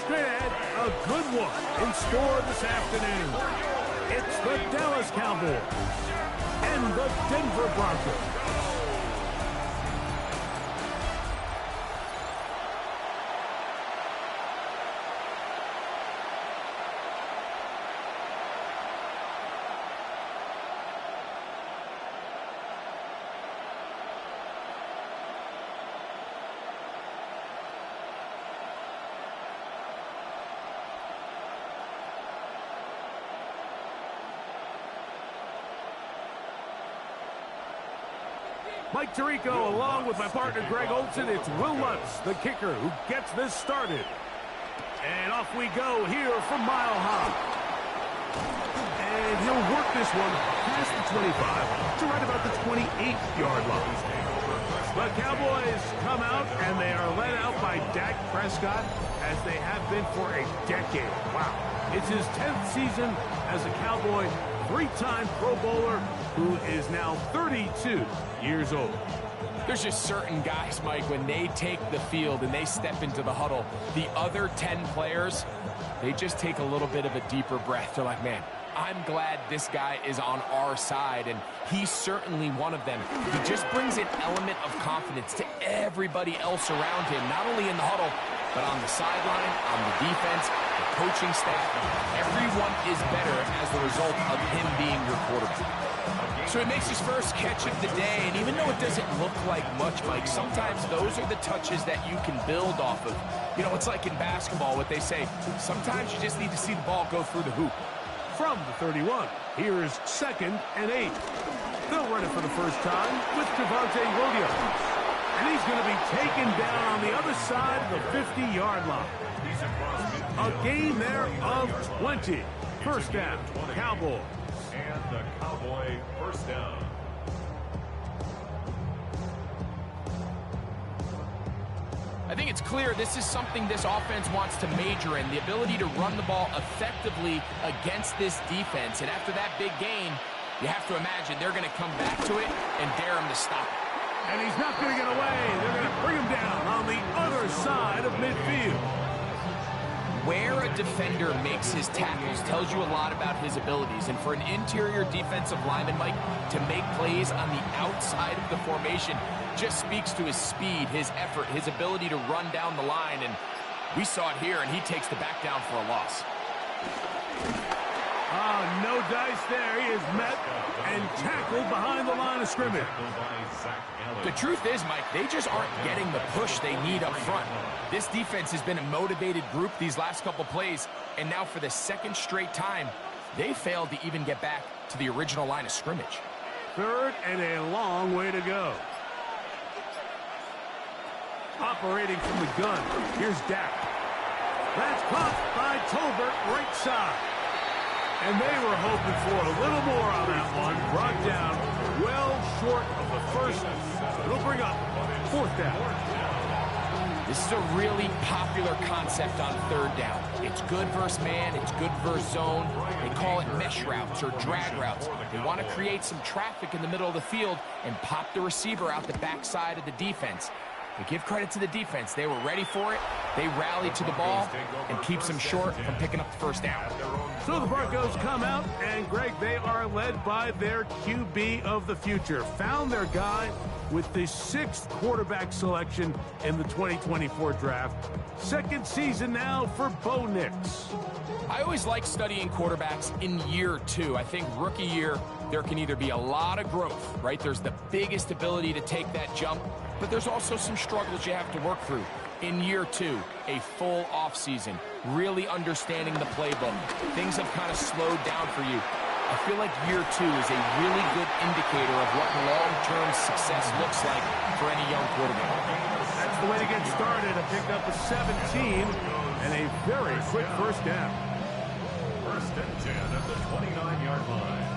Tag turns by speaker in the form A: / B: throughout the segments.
A: Straight ahead, a good one in store this afternoon. It's the Dallas Cowboys and the Denver Broncos. Mike Tirico along with my partner Greg Olson. It's Will Lutz, the kicker, who gets this started. And off we go here from Mile High. And he'll work this one past the 25 to right about the 28-yard line. The Cowboys come out and they are led out by Dak Prescott as they have been for a decade. Wow. It's his 10th season as a Cowboy, three-time Pro Bowler, who is now 32 years old.
B: There's just certain guys, Mike, when they take the field and they step into the huddle, the other 10 players, they just take a little bit of a deeper breath. They're like, man, I'm glad this guy is on our side, and he's certainly one of them. He just brings an element of confidence to everybody else around him, not only in the huddle, but on the sideline, on the defense, the coaching staff. Everyone is better as the result of him being your quarterback. So he makes his first catch of the day, and even though it doesn't look like much, Mike, sometimes those are the touches that you can build off of. You know, it's like in basketball, what they say, sometimes you just need to see the ball go through the hoop.
A: From the 31, here's 2nd and 8. They'll run it for the first time with Javonte Williams. And he's going to be taken down on the other side of the 50-yard line. A gain there of 20. First down, Cowboys.
C: And the Cowboy first down.
B: I think it's clear this is something this offense wants to major in, the ability to run the ball effectively against this defense. And after that big gain, you have to imagine they're going to come back to it and dare him to stop it.
A: And he's not going to get away. They're going to bring him down on the other side of midfield.
B: Where a defender makes his tackles tells you a lot about his abilities. And for an interior defensive lineman, Mike, to make plays on the outside of the formation just speaks to his speed, his effort, his ability to run down the line. And we saw it here, and he takes the back down for a loss.
A: No dice there. He is met and tackled behind the line of scrimmage.
B: The truth is, Mike, they just aren't getting the push they need up front. This defense has been a motivated group these last couple plays, and now for the second straight time, they failed to even get back to the original line of scrimmage.
A: 3rd and a long way to go. Operating from the gun, here's Dak. That's caught by Tolbert, right side. And they were hoping for a little more on that one. Brought down well short of the first. It'll bring up 4th down.
B: This is a really popular concept on 3rd down. It's good versus man, it's good versus zone. They call it mesh routes or drag routes. They want to create some traffic in the middle of the field and pop the receiver out the backside of the defense. But give credit to the defense. They were ready for it. They rallied to the ball and keeps them short from picking up the first down.
A: So the Broncos come out, and, Greg, they are led by their QB of the future. Found their guy with the 6th quarterback selection in the 2024 draft. 2nd season now for Bo Nix.
B: I always like studying quarterbacks in year 2. I think rookie year, there can either be a lot of growth, right? There's the biggest ability to take that jump, but there's also some struggles you have to work through. In year 2, a full offseason, really understanding the playbook. Things have kind of slowed down for you. I feel like year 2 is a really good indicator of what long-term success looks like for any young quarterback.
A: That's the way to get started. A pick up a 17 and a very quick first down.
C: 1st and 10 at the 29-yard line.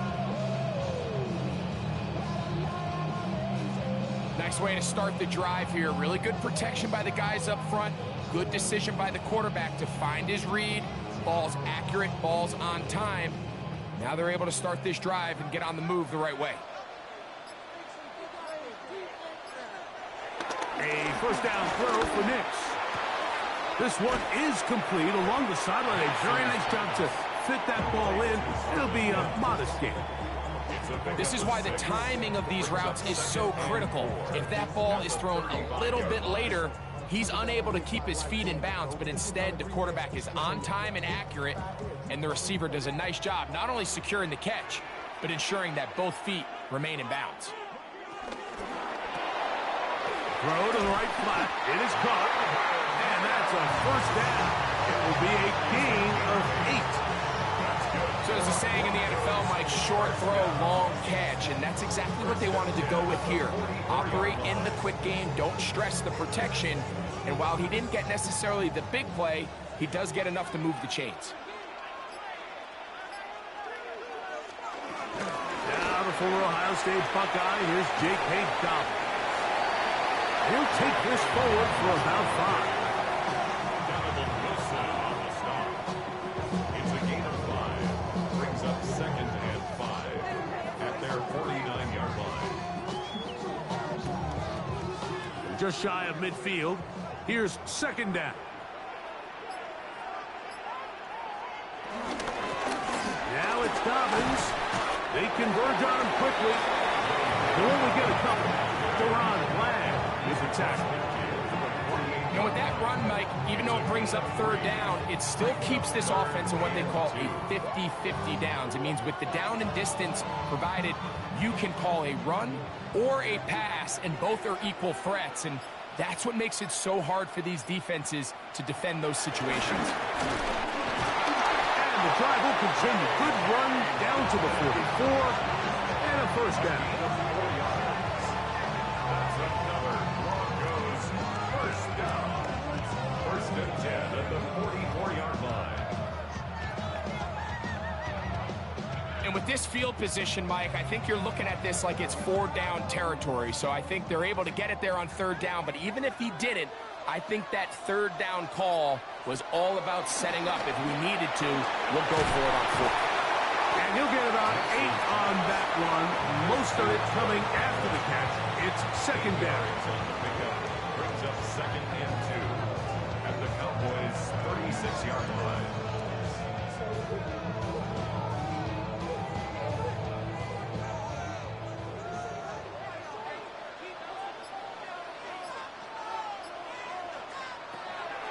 B: Nice way to start the drive here. Really good protection by the guys up front. Good decision by the quarterback to find his read. Ball's accurate, ball's on time. Now they're able to start this drive and get on the move the right way.
A: A first down throw for Nix. This one is complete along the sideline. A very nice job to fit that ball in. It'll be a modest gain.
B: This is why the timing of these routes is so critical. If that ball is thrown a little bit later, he's unable to keep his feet in bounds, but instead the quarterback is on time and accurate, and the receiver does a nice job not only securing the catch, but ensuring that both feet remain in bounds.
A: Throw to the right flat. It is caught, and that's a first down. It will be a gain of 8.
B: So as the saying in the NFL, Mike, short throw, long catch, and that's exactly what they wanted to go with here. Operate in the quick game, don't stress the protection, and while he didn't get necessarily the big play, he does get enough to move the chains.
A: Now the former Ohio State Buckeye, here's J.K. Dobbins. He'll take this forward for about 5.
C: Second and 5 at their 49-yard line.
A: Just shy of midfield. Here's second down. Now it's Dobbins. They converge on him quickly. They'll only get a couple. Deron Bland is the tackle.
B: And with that run, Mike, even though it brings up third down, it still keeps this offense in what they call a 50-50 downs. It means with the down and distance provided, you can call a run or a pass, and both are equal threats. And that's what makes it so hard for these defenses to defend those situations.
A: And the drive will continue. Good run down to the 44, and a first down.
C: That's another Broncos first down. First and 10 at the 44-yard line.
B: And with this field position, Mike, I think you're looking at this like it's 4-down territory. So I think they're able to get it there on third down. But even if he didn't, I think that third down call was all about setting up. If we needed to, we'll go for it on fourth.
A: And he'll get about 8 on that one. Most of it coming after the catch. It's second down.
C: Brings up second and 2 at the Cowboys' 36-yard line.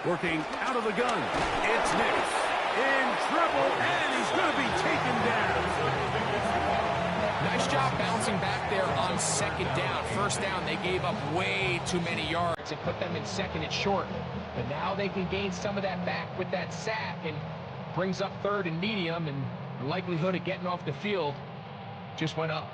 A: Working out of the gun. It's Nix in trouble, and he's going to be taken down.
B: Nice job bouncing back there on second down. First down, they gave up way too many yards and put them in second and short. But now they can gain some of that back with that sack, and brings up third and medium, and the likelihood of getting off the field just went up.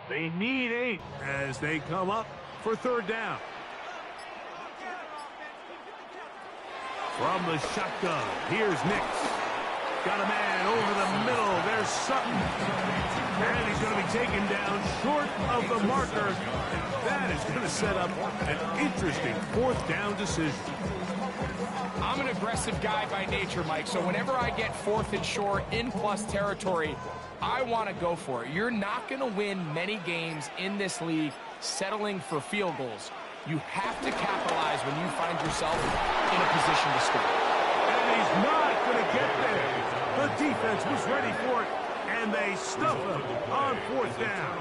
A: They need 8 as they come up for third down. From the shotgun, here's Nix. Got a man over the middle. There's Sutton. And he's going to be taken down short of the marker. And that is going to set up an interesting fourth down decision.
B: I'm an aggressive guy by nature, Mike, so whenever I get fourth and short in plus territory, I want to go for it. You're not going to win many games in this league settling for field goals. You have to capitalize when you find yourself in a position to score.
A: And he's not going to get there. The defense was ready for it, and they stuff him on fourth down.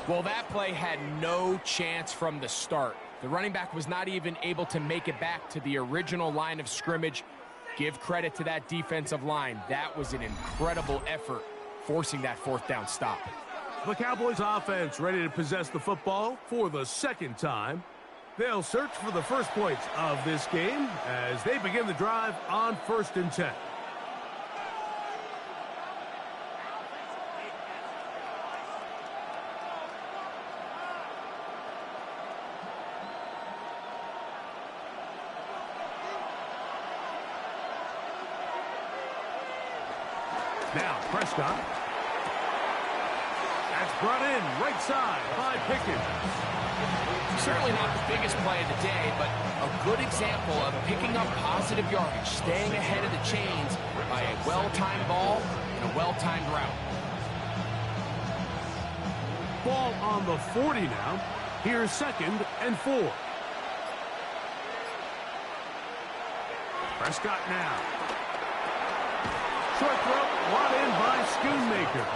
B: Well, that play had no chance from the start. The running back was not even able to make it back to the original line of scrimmage. Give credit to that defensive line. That was an incredible effort, forcing that fourth down stop.
A: The Cowboys offense ready to possess the football for the second time. They'll search for the first points of this game as they begin the drive on 1st and 10. Now, Prescott. That's brought in right side by Pickens.
B: Certainly not the biggest play of the day, but a good example of picking up positive yardage, staying ahead of the chains by a well-timed ball and a well-timed route.
A: Ball on the 40 now. Here's 2nd and 4. Prescott now. Short throw, brought in by Schoonmaker.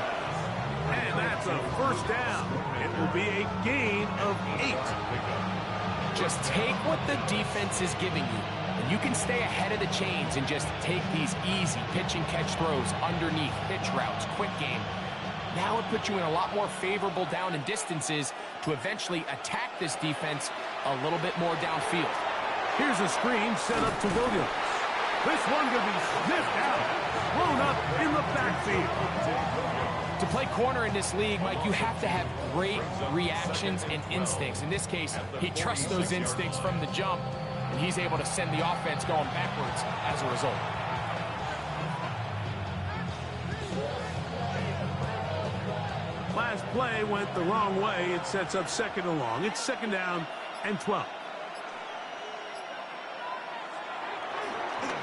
A: And that's a first down. It will be a gain of 8.
B: Just take what the defense is giving you, and you can stay ahead of the chains and just take these easy pitch and catch throws underneath, pitch routes, quick game. Now it puts you in a lot more favorable down and distances to eventually attack this defense a little bit more downfield.
A: Here's a screen set up to Williams. This one going to be sniffed out, thrown up in the backfield.
B: To play corner in this league, Mike, you have to have great reactions and instincts. In this case, he trusts those instincts from the jump, and he's able to send the offense going backwards as a result.
A: Last play went the wrong way. It sets up 2nd and long. It's 2nd down and 12.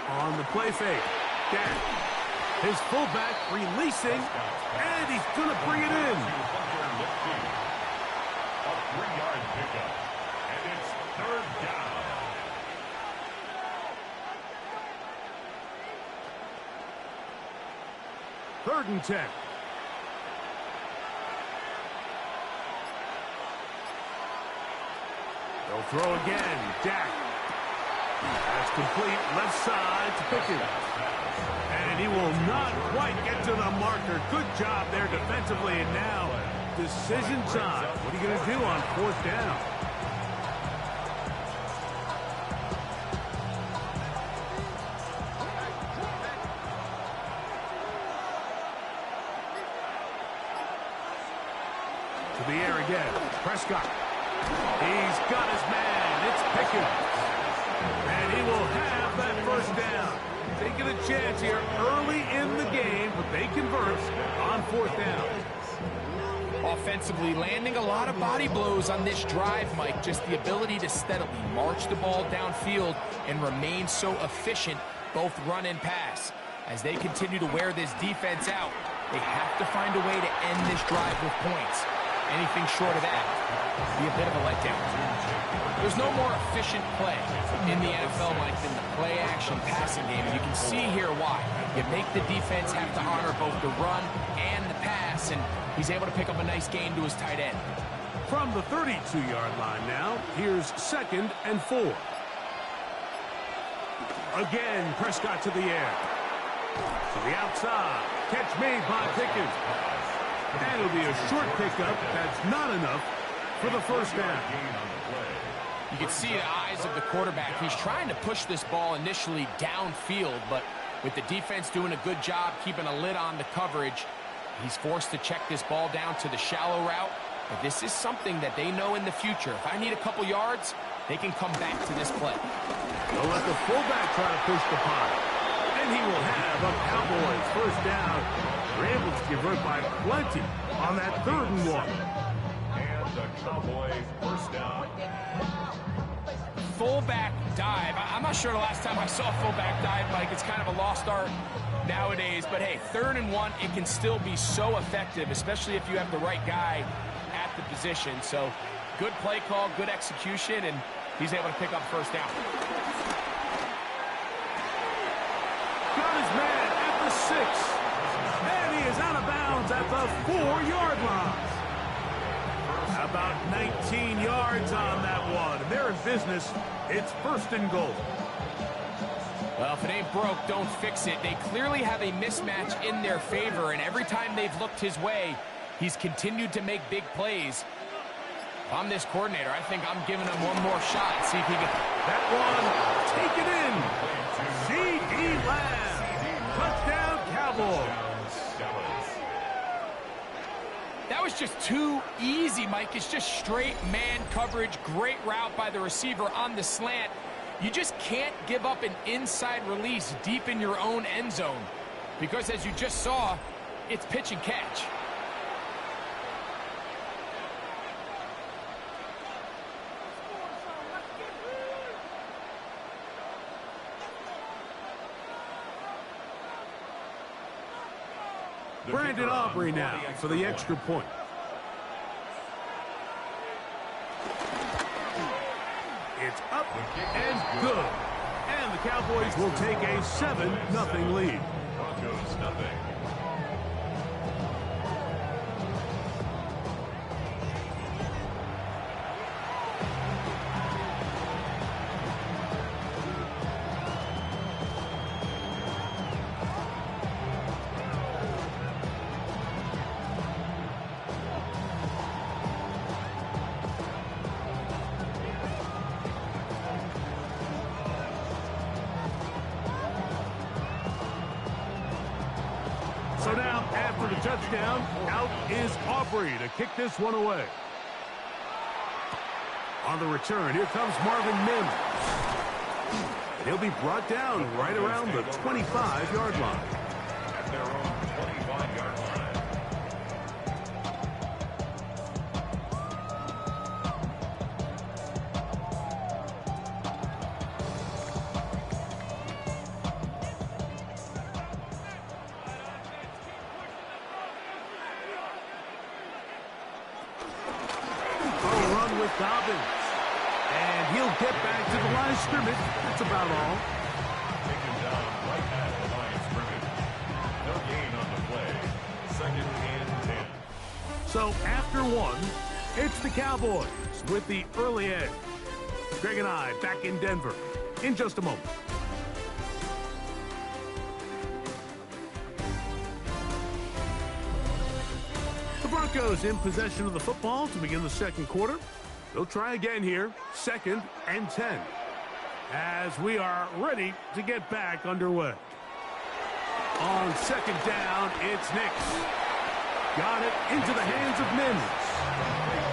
A: On the play fake, Dak. His fullback releasing, and he's going to bring it in.
C: A 3-yard pickup, and it's 3rd down.
A: Third and 10. They'll throw again. Dak. That's complete left side to Pickens. And he will not quite get to the marker. Good job there defensively. And now, decision time. What are you going to do on 4th down? To the air again. Prescott. He's got his man. It's Pickens. And he will have that first down. Taking a chance here early in the game, but they convert on 4th down.
B: Offensively, landing a lot of body blows on this drive, Mike. Just the ability to steadily march the ball downfield and remain so efficient, both run and pass. As they continue to wear this defense out, they have to find a way to end this drive with points. Anything short of that would be a bit of a letdown. There's no more efficient play in the NFL, Mike, than the play-action passing game. And you can see here why. You make the defense have to honor both the run and the pass, and he's able to pick up a nice gain to his tight end.
A: From the 32-yard line now, here's 2nd and 4. Again, Prescott to the air. To the outside. Catch made by Pickens. And it'll be a short pickup. That's not enough for the first down.
B: You can see the eyes of the quarterback. He's trying to push this ball initially downfield, but with the defense doing a good job keeping a lid on the coverage, he's forced to check this ball down to the shallow route. But this is something that they know in the future. If I need a couple yards, they can come back to this play.
A: They'll let the fullback try to push the pile. And he will have a Cowboys first down. They're able to convert by plenty on that 3rd and 1.
C: And the Cowboys first down.
B: Fullback dive. I'm not sure the last time I saw a fullback dive, Mike. It's kind of a lost art nowadays. But, hey, 3rd and 1, it can still be so effective, especially if you have the right guy at the position. So, good play call, good execution, and he's able to pick up first down.
A: Got his man at the 6. And he is out of bounds at the 4-yard line. About 19 yards on that one. They're in business. It's 1st and goal.
B: Well, if it ain't broke, don't fix it. They clearly have a mismatch in their favor, and every time they've looked his way, he's continued to make big plays. If I'm this coordinator, I think I'm giving him one more shot. See if he can...
A: That one, take it in. C.D. Lamb. Touchdown, Cowboys.
B: That was just too easy, Mike. It's just straight man coverage. Great route by the receiver on the slant. You just can't give up an inside release deep in your own end zone. Because as you just saw, it's pitch and catch.
A: Brandon Aubrey now for the extra point. It's up and good. And the Cowboys will take a 7-0 lead.
C: Broncos nothing.
A: So now, after the touchdown, out is Aubrey to kick this one away. On the return, here comes Marvin Mims. And he'll be brought down right around the 25-yard line.
C: At their own 25-yard line.
A: Dobbins. And he'll get back to the line of scrimmage. That's about all.
C: Taken down right at the line of scrimmage. No gain on the play. 2nd and 10.
A: So after one, it's the Cowboys with the early edge. Greg and I back in Denver in just a moment. The Broncos in possession of the football to begin the second quarter. They'll try again here, 2nd and 10, as we are ready to get back underway. On 2nd down, it's Nix. Got it into the hands of Mims.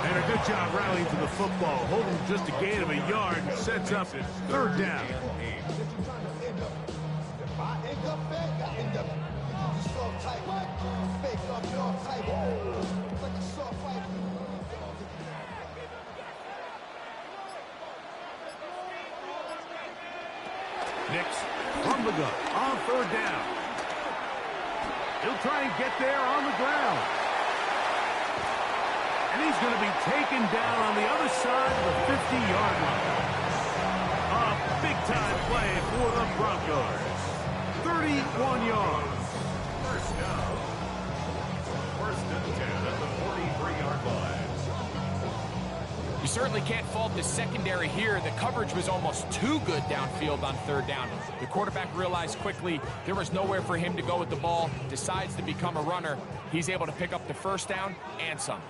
A: And a good job rallying to the football, holding just a gain of a yard, and sets up 3rd down. Nix from the gun on 3rd down. He'll try and get there on the ground. And he's going to be taken down on the other side of the 50-yard line. A big-time play for the Broncos. 31 yards.
C: 1st down. 1st and 10 at the 43-yard line.
B: You certainly can't fault the secondary here. The coverage was almost too good downfield on 3rd down. The quarterback realized quickly there was nowhere for him to go with the ball, decides to become a runner. He's able to pick up the 1st down and some.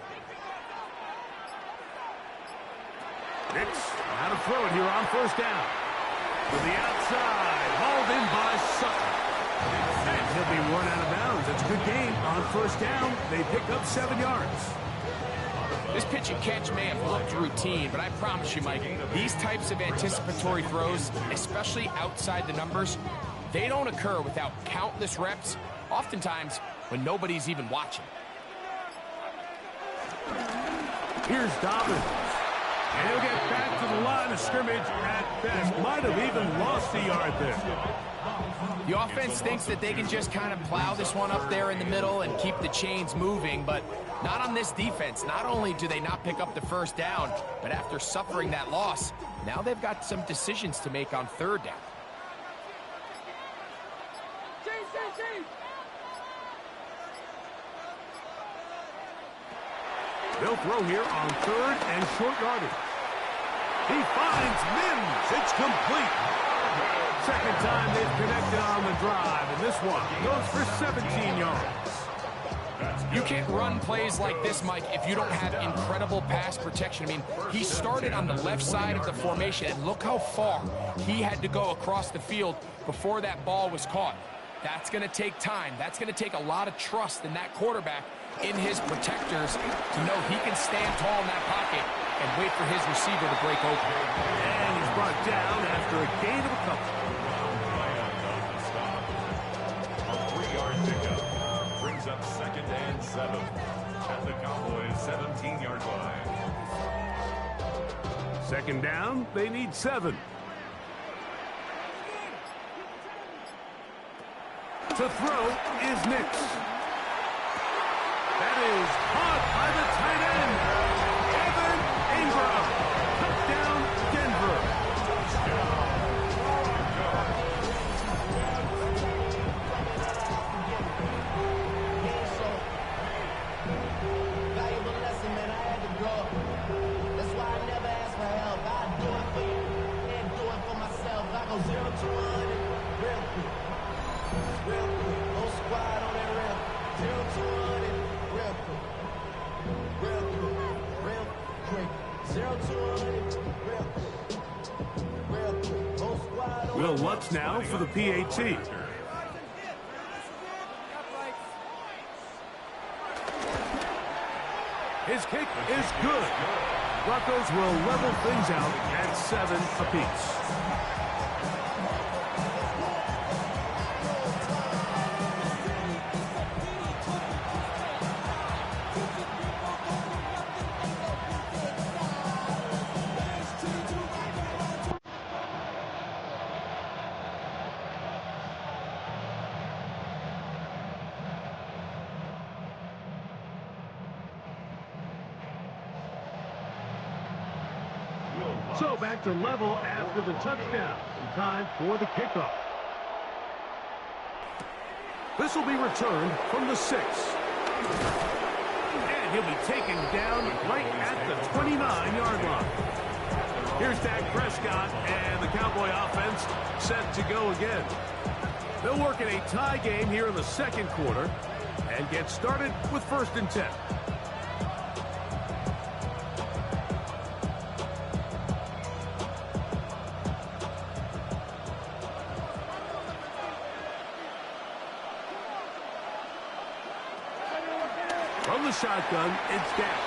A: Nix how to throw it here on 1st down. To the outside, hauled in by Sutton. And he'll be run out of bounds. It's a good game on 1st down. They pick up 7 yards.
B: This pitch and catch may have looked routine, but I promise you, Mike, these types of anticipatory throws, especially outside the numbers, they don't occur without countless reps, oftentimes when nobody's even watching.
A: Here's Dobbins. And he'll get back to the line of scrimmage at best. Might have even lost a yard there.
B: The offense thinks that they can just kind of plow this one up there in the middle and keep the chains moving, but not on this defense. Not only do they not pick up the 1st down, but after suffering that loss, now they've got some decisions to make on 3rd down.
A: They'll throw here on 3rd and short yardage. He finds Mims. It's complete. 2nd time they've connected on the drive, and this one goes for 17 yards.
B: You can't run plays like this, Mike, if you don't have incredible pass protection. I mean, he started on the left side of the formation, and look how far he had to go across the field before that ball was caught. That's going to take time. That's going to take a lot of trust in that quarterback, in his protectors, to know he can stand tall in that pocket and wait for his receiver to break open.
A: And he's brought down after a gain of a couple.
C: A 3-yard pickup brings up 2nd and 7 at the Cowboys 17-yard line.
A: 2nd down, they need 7. To throw is Nix. That is caught by the tight end, Evan Ingram. Touchdown, Denver. Will Lutz now for the PAT. His kick is good. Broncos will level things out at 7 apiece. So back to level after the touchdown. In time for the kickoff. This will be returned from the 6. And he'll be taken down right at the 29-yard line. Here's Dak Prescott and the Cowboy offense set to go again. They'll work in a tie game here in the second quarter and get started with 1st and 10. From the shotgun, it's Dak.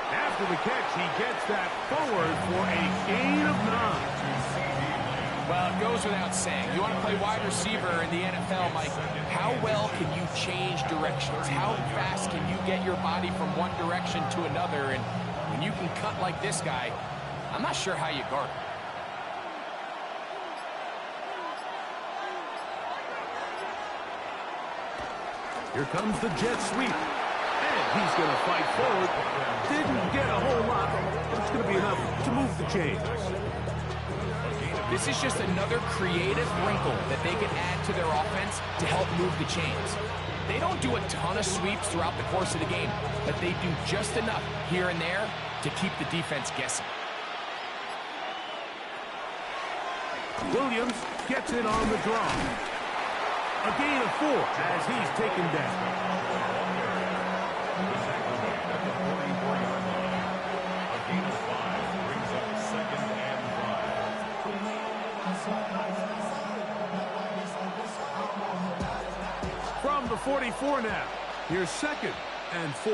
A: After the catch, he gets that forward for a gain of 9.
B: Well, it goes without saying. You want to play wide receiver in the NFL, Mike. How well can you change directions? How fast can you get your body from one direction to another? And when you can cut like this guy, I'm not sure how you guard him.
A: Here comes the jet sweep. And he's going to fight forward. Didn't get a whole lot, but it's going to be enough to move the chains.
B: This is just another creative wrinkle that they can add to their offense to help move the chains. They don't do a ton of sweeps throughout the course of the game, but they do just enough here and there to keep the defense guessing.
A: Williams gets it on the draw. A gain of 4 as he's taken down. From the 44 now. Here's 2nd and 4.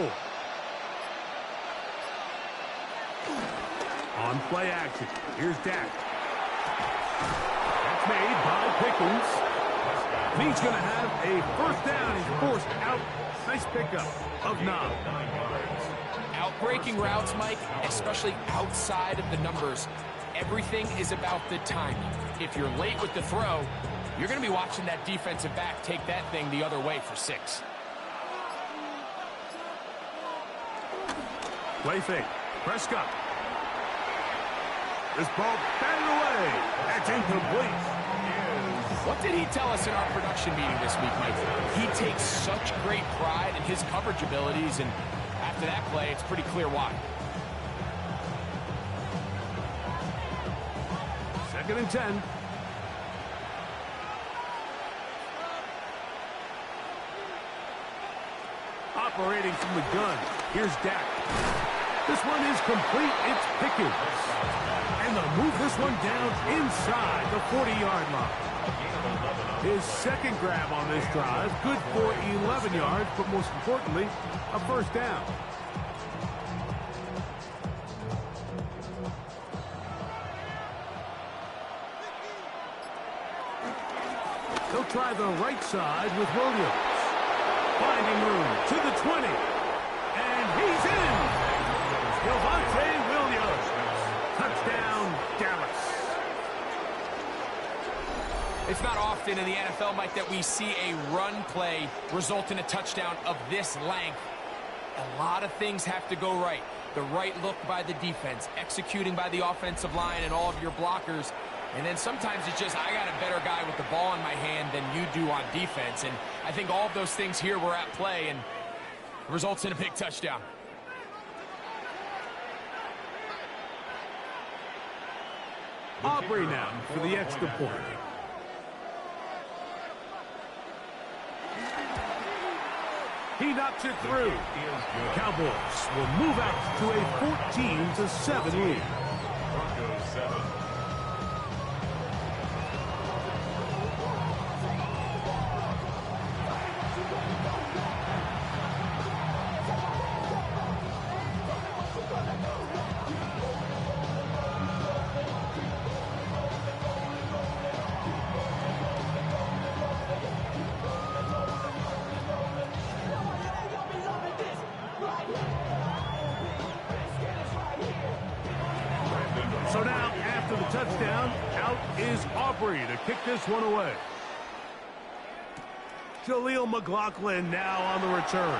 A: On play action. Here's Dak. That's made by Pickens. He's going to have a 1st down. He's forced out. Nice pickup of 9.
B: Outbreaking routes, Mike, especially outside of the numbers, everything is about the timing. If you're late with the throw, you're going to be watching that defensive back take that thing the other way for 6.
A: Play fake. Prescott. This ball batted away. That's incomplete.
B: What did he tell us in our production meeting this week, Mike? He takes such great pride in his coverage abilities, and after that play, it's pretty clear why.
A: 2nd and 10. Operating from the gun. Here's Dak. This one is complete. It's Pickens. And they'll move this one down inside the 40-yard line. His 2nd grab on this drive, good for 11 yards, but most importantly, a 1st down. They'll try the right side with Williams. Finding room to the 20. And he's in. Javonte Williams. Touchdown, Dallas.
B: It's not often in the NFL, Mike, that we see a run play result in a touchdown of this length. A lot of things have to go right. The right look by the defense, executing by the offensive line and all of your blockers. And then sometimes it's just, I got a better guy with the ball in my hand than you do on defense. And I think all of those things here were at play and results in a big touchdown.
A: Aubrey now for the extra point. He knocks it through. The Cowboys will move out to a 14-7 lead.
C: Broncos 7.
A: So now, after the touchdown, out is Aubrey to kick this one away. Jaleel McLaughlin now on the return.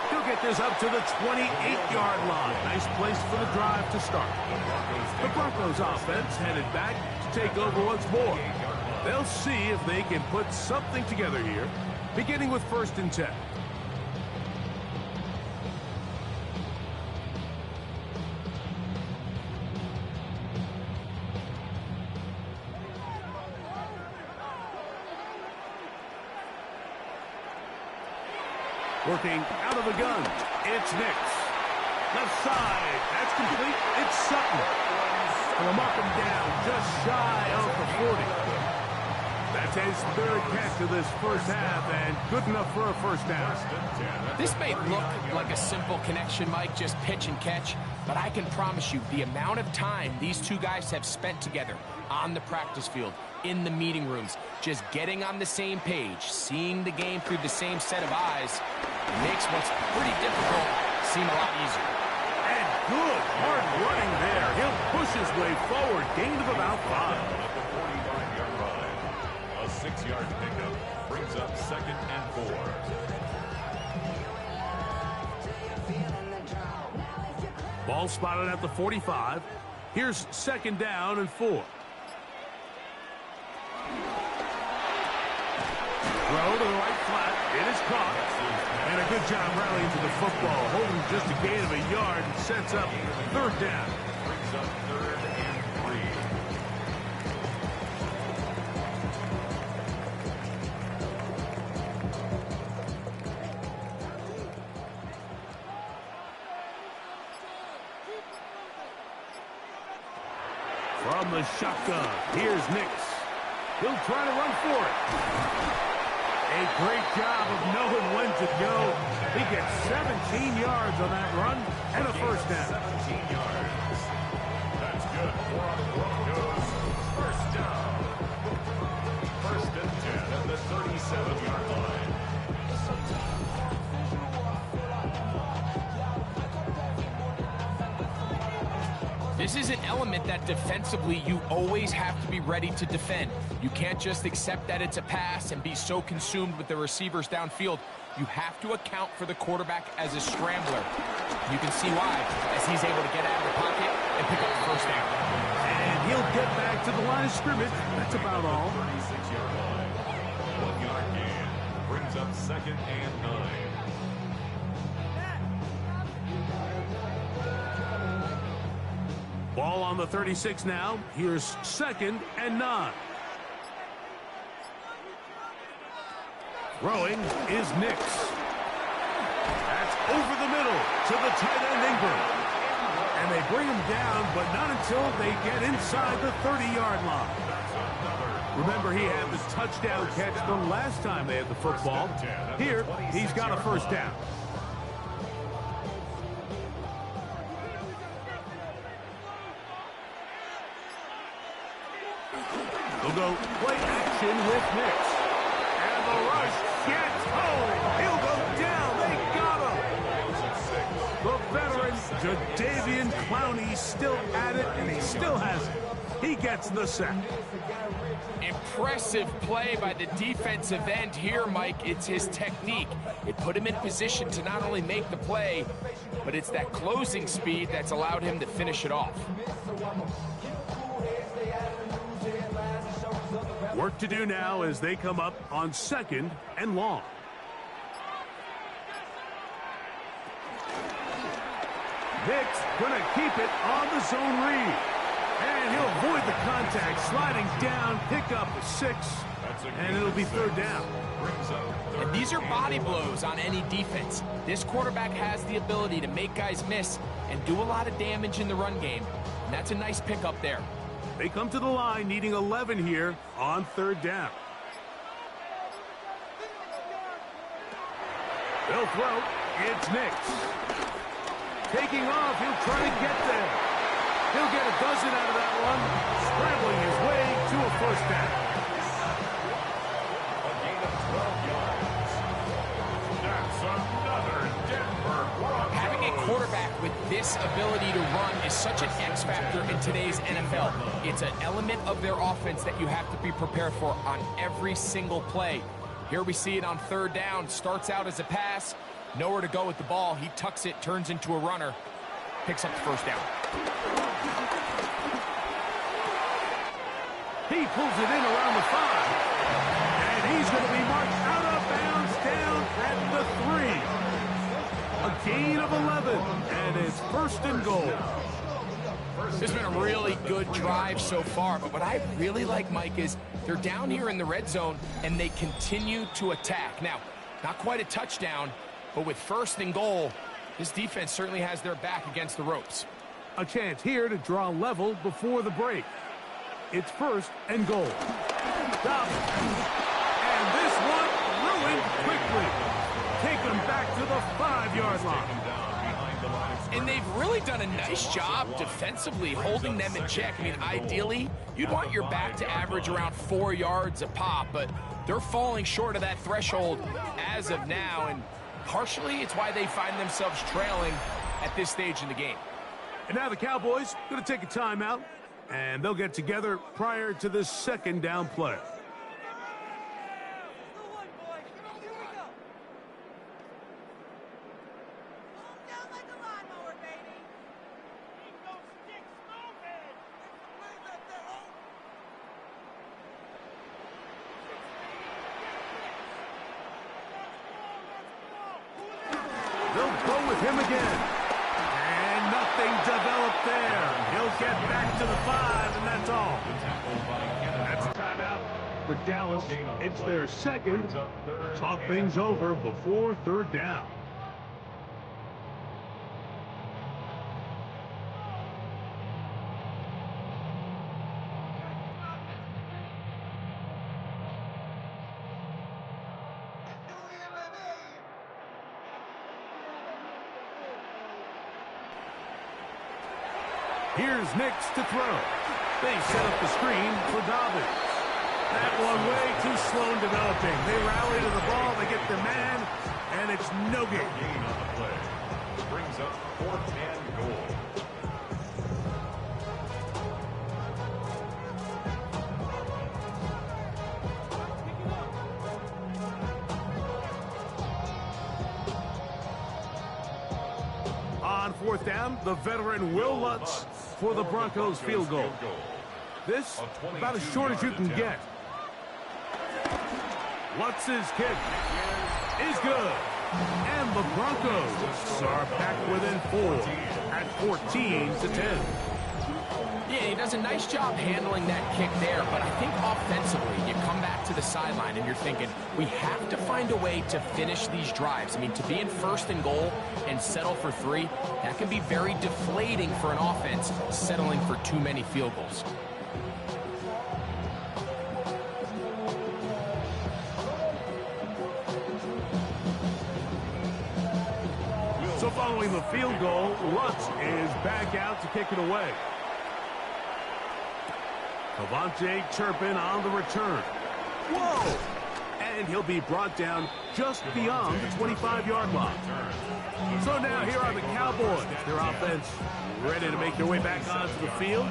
A: He'll get this up to the 28-yard line. Nice place for the drive to start. The Broncos offense headed back to take over once more. They'll see if they can put something together here, beginning with 1st and 10. Working out of the gun, it's Nix. Left side, that's complete, it's Sutton. And they'll mark him down just shy of the 40. That's his 3rd catch of this first half, and good enough for a first down.
B: This may look like a simple connection, Mike, just pitch and catch, but I can promise you the amount of time these two guys have spent together on the practice field, in the meeting rooms, just getting on the same page, seeing the game through the same set of eyes, makes what's pretty difficult seem a lot easier.
A: And good hard running there. He'll push his way forward, gain of about 5.
C: At the 45-yard line, a 6-yard pickup brings up 2nd and 4.
A: Ball spotted at the 45. Here's 2nd down and 4. Throw to the right flat. It is caught. And a good job rallying to the football. Holding just a gain of a yard and sets up 3rd down.
C: Brings up 3rd and 3.
A: From the shotgun, here's Nix. He'll try to run for it. A great job of knowing when to go. He gets 17 yards on that run and a first down.
C: 17 yards. That's good for the Broncos. First down. 1st and 10 at the 37-yard line.
B: This is an element that defensively you always have to be ready to defend. You can't just accept that it's a pass and be so consumed with the receivers downfield. You have to account for the quarterback as a scrambler. You can see why, as he's able to get out of the pocket and pick up the first down.
A: And he'll get back to the line of scrimmage. That's about all.
C: 36-yard line. 1-yard gain. Brings up 2nd and 9.
A: Ball on the 36 now. Here's 2nd and 9. Throwing is Nix. That's over the middle to the tight end Ingram. And they bring him down, but not until they get inside the 30-yard line. Remember, he had the touchdown catch the last time they had the football. Here, he's got a first down. They'll go play action with Nix. And the rush gets home. He'll go down. They got him. The veteran, Jadeveon Clowney, still at it, and he still has it. He gets the sack.
B: Impressive play by the defensive end here, Mike. It's his technique. It put him in position to not only make the play, but it's that closing speed that's allowed him to finish it off.
A: Work to do now as they come up on 2nd and long. Nix gonna keep it on the zone read. And he'll avoid the contact, sliding down, pick up a 6. and it'll be third down.
B: And these are body blows on any defense. This quarterback has the ability to make guys miss and do a lot of damage in the run game. And that's a nice pickup there.
A: They come to the line needing 11 here on third down. They'll throw. It's Nix. Taking off, he'll try to get there. He'll get a dozen out of that one, scrambling his way to a first down.
C: A gain of 12 yards. That's another Denver Broncos.
B: Having a quarterback with this ability to run is such an X factor in today's NFL. It's an element of their offense that you have to be prepared for on every single play. Here we see it on third down. Starts out as a pass. Nowhere to go with the ball. He tucks it, turns into a runner. Picks up the first down.
A: He pulls it in around the 5. And he's going to be marked out of bounds down at the 3. A gain of 11. And it's first and goal.
B: This has been a really good drive so far, but what I really like, Mike, is they're down here in the red zone, and they continue to attack. Now, not quite a touchdown, but with first and goal, this defense certainly has their back against the ropes.
A: A chance here to draw level before the break. It's first and goal. Dobbins. And this one ruined quickly. Taken back to the 5-yard line.
B: And they've really done a nice job defensively holding them in check. I mean, ideally, you'd want your back to average around 4 yards a pop, but they're falling short of that threshold as of now, and partially it's why they find themselves trailing at this stage in the game.
A: And now the Cowboys going to take a timeout, and they'll get together prior to this second down play. They'll go with him again. And nothing developed there. He'll get back to the 5, and that's all. That's a timeout for Dallas. It's their second. Talk things over before third down. Here's Nix to throw. They set up the screen for Dobbins. That one way too slow in developing. They rally to the ball, they get their man, and it's no gain.
C: Gain on the play. Brings up fourth and goal.
A: On fourth down, the veteran Will Lutz for the Broncos field goal. This, about as short as you can get. Lutz's kick is good. And the Broncos are back within 4 at 14-10.
B: Yeah, he does a nice job handling that kick there, but I think offensively, you come back to the sideline and you're thinking, we have to find a way to finish these drives. I mean, to be in first and goal and settle for 3, that can be very deflating for an offense, settling for too many field goals.
A: So following the field goal, Lutz is back out to kick it away. Cavante Turpin on the return. Whoa! And he'll be brought down just beyond the 25-yard line. So now here are the Cowboys. Their offense ready to make their way back onto the field.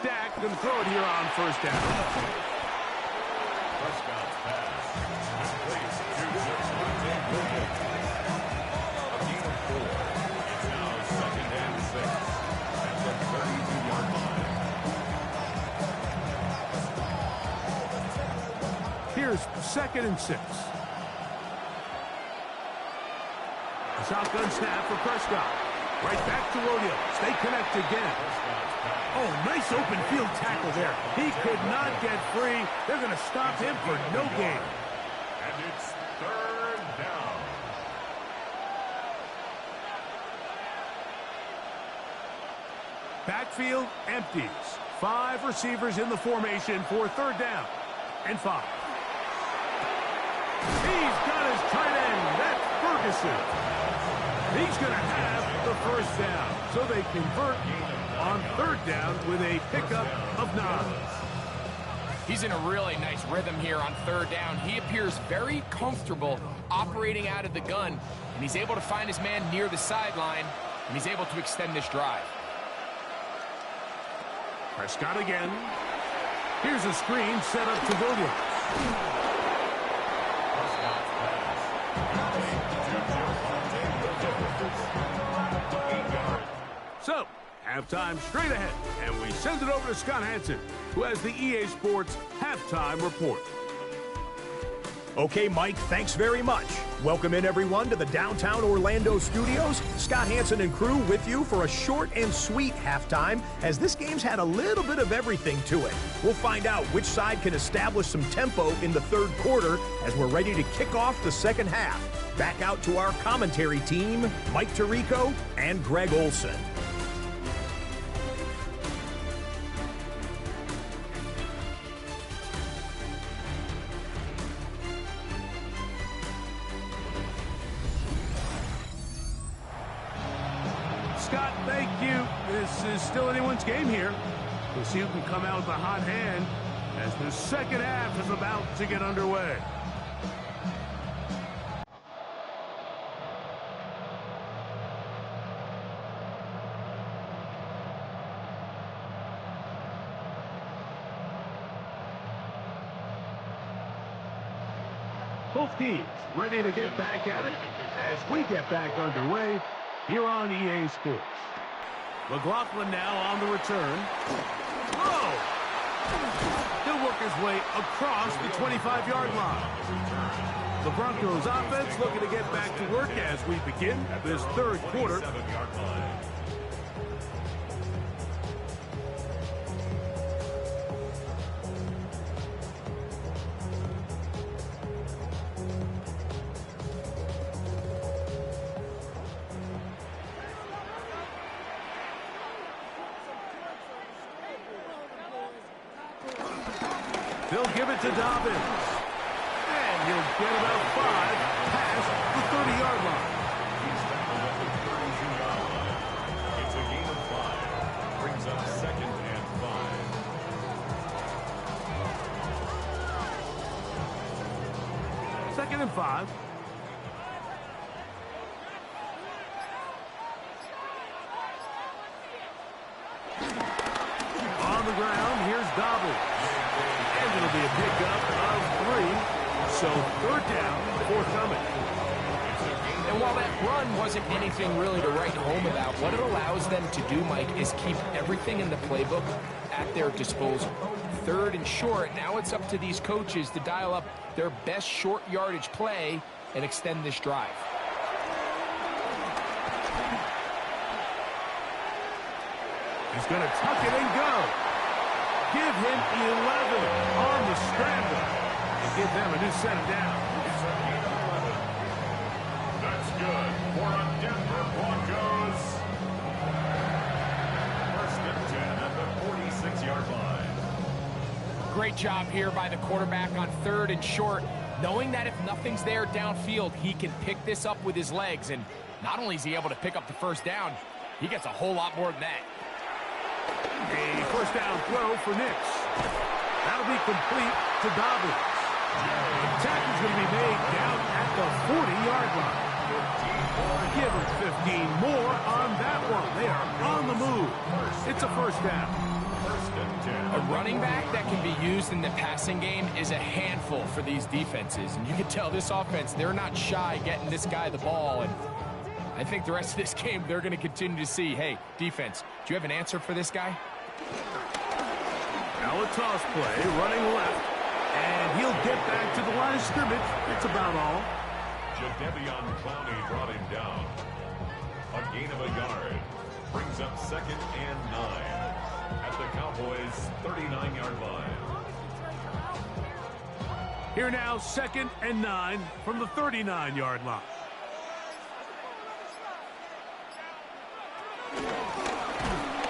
A: Dak going to throw it here on first down.
C: Touchdown pass. Completes to Devontae Williams. A gain of It's now 2nd and 6 at the 32-yard line.
A: Here's 2nd and 6. A shotgun snap for Prescott. Right back to Williams. They connect again. Oh, nice open field tackle there. He could not get free. They're going to stop him for no gain.
C: And it's 3rd down.
A: Backfield empties. 5 receivers in the formation for 3rd down and 5. He's got his tight end. That's Ferguson. He's going to have the 1st down. So they convert on 3rd down with a pickup of 9.
B: He's in a really nice rhythm here on 3rd down. He appears very comfortable operating out of the gun, and he's able to find his man near the sideline, and he's able to extend this drive.
A: Prescott again. Here's a screen set up to Williams. So, halftime straight ahead, and we send it over to Scott Hansen, who has the EA Sports Halftime Report.
D: Okay, Mike, thanks very much. Welcome in, everyone, to the downtown Orlando studios. Scott Hansen and crew with you for a short and sweet halftime, as this game's had a little bit of everything to it. We'll find out which side can establish some tempo in the 3rd quarter as we're ready to kick off the 2nd half. Back out to our commentary team, Mike Tirico and Greg Olson.
A: Scott, thank you. This is still anyone's game here. We'll see who can come out with a hot hand as the 2nd half is about to get underway. Both teams ready to get back at it as we get back underway here on EA Sports. McLaughlin now on the return. Whoa! He'll work his way across the 25-yard line. The Broncos offense looking to get back to work as we begin this 3rd quarter. They'll give it to Dobbins. And he'll get about 5 past the 30-yard line.
C: He's tackled at the 32-yard line. It's a gain of 5. Brings up 2nd and 5.
A: 2nd and 5. On the ground, here's Dobbins. And it'll be a pickup of 3. So 3rd down, forthcoming.
B: And while that run wasn't anything really to write home about, what it allows them to do, Mike, is keep everything in the playbook at their disposal. 3rd and short, now it's up to these coaches to dial up their best short yardage play and extend this drive.
A: He's going to tuck it and go. Give him 11 on the scramble and give them a new set of downs.
C: It's a gain of 11. That's good for a Denver Broncos. 1st and 10 at the 46-yard line.
B: Great job here by the quarterback on 3rd and short, knowing that if nothing's there downfield, he can pick this up with his legs. And not only is he able to pick up the 1st down, he gets a whole lot more than that.
A: A 1st down throw for Nix. That'll be complete to Dobbins. The tackle's going to be made down at the 40-yard line. Give him 15 more on that one. They are on the move. It's a 1st down.
C: 1st and 10.
B: A running back that can be used in the passing game is a handful for these defenses. And you can tell this offense, they're not shy getting this guy the ball. And I think the rest of this game, they're going to continue to see, hey, defense, do you have an answer for this guy?
A: Now a toss play, running left. And he'll get back to the line of scrimmage. That's about all.
C: Jadeveon Clowney brought him down. A gain of a yard. Brings up 2nd and 9 at the Cowboys' 39-yard line.
A: Here now, 2nd and 9 from the 39-yard line.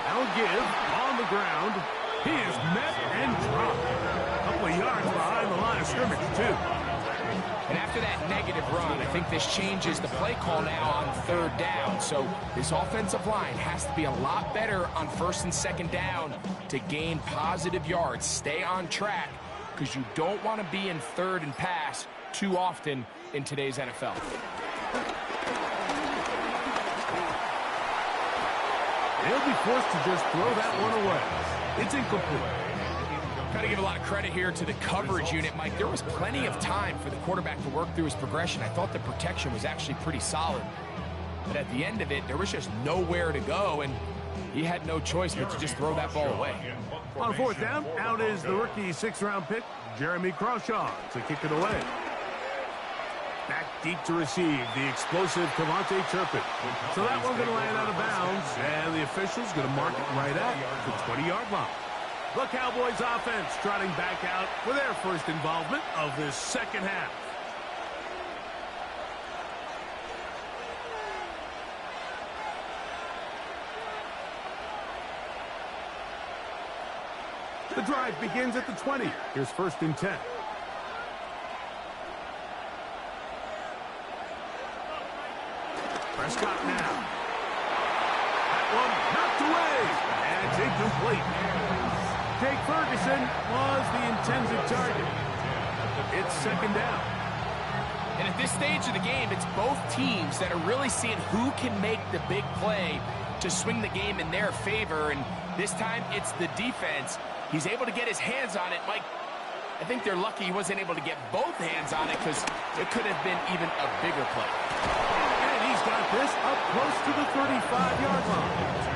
A: Now give on the ground. He is met and dropped. A couple of yards behind the line of scrimmage, too.
B: And after that negative run, I think this changes the play call now on 3rd down. So this offensive line has to be a lot better on 1st and 2nd down to gain positive yards. Stay on track because you don't want to be in 3rd and pass too often in today's NFL.
A: They'll be forced to just throw that one away. It's incomplete.
B: Got to give a lot of credit here to the coverage unit, Mike. There was plenty of time for the quarterback to work through his progression. I thought the protection was actually pretty solid. But at the end of it, there was just nowhere to go, and he had no choice but to just throw that ball away.
A: On 4th down, out is the rookie 6th-round pick, Jeremy Crawshaw, to kick it away. Back deep to receive, the explosive Cavante Turpin. So that one's going to land out of bounds, and the official's going to mark it right at the 20-yard line. The Cowboys offense trotting back out for their first involvement of this second half. The drive begins at the 20. Here's 1st and 10. Prescott now. That one knocked away, and it's incomplete. Jake Ferguson was the intended target. It's 2nd down.
B: And at this stage of the game, it's both teams that are really seeing who can make the big play to swing the game in their favor. And this time, it's the defense. He's able to get his hands on it. Mike, I think they're lucky he wasn't able to get both hands on it because it could have been even a bigger play.
A: And he's got this up close to the 35-yard line.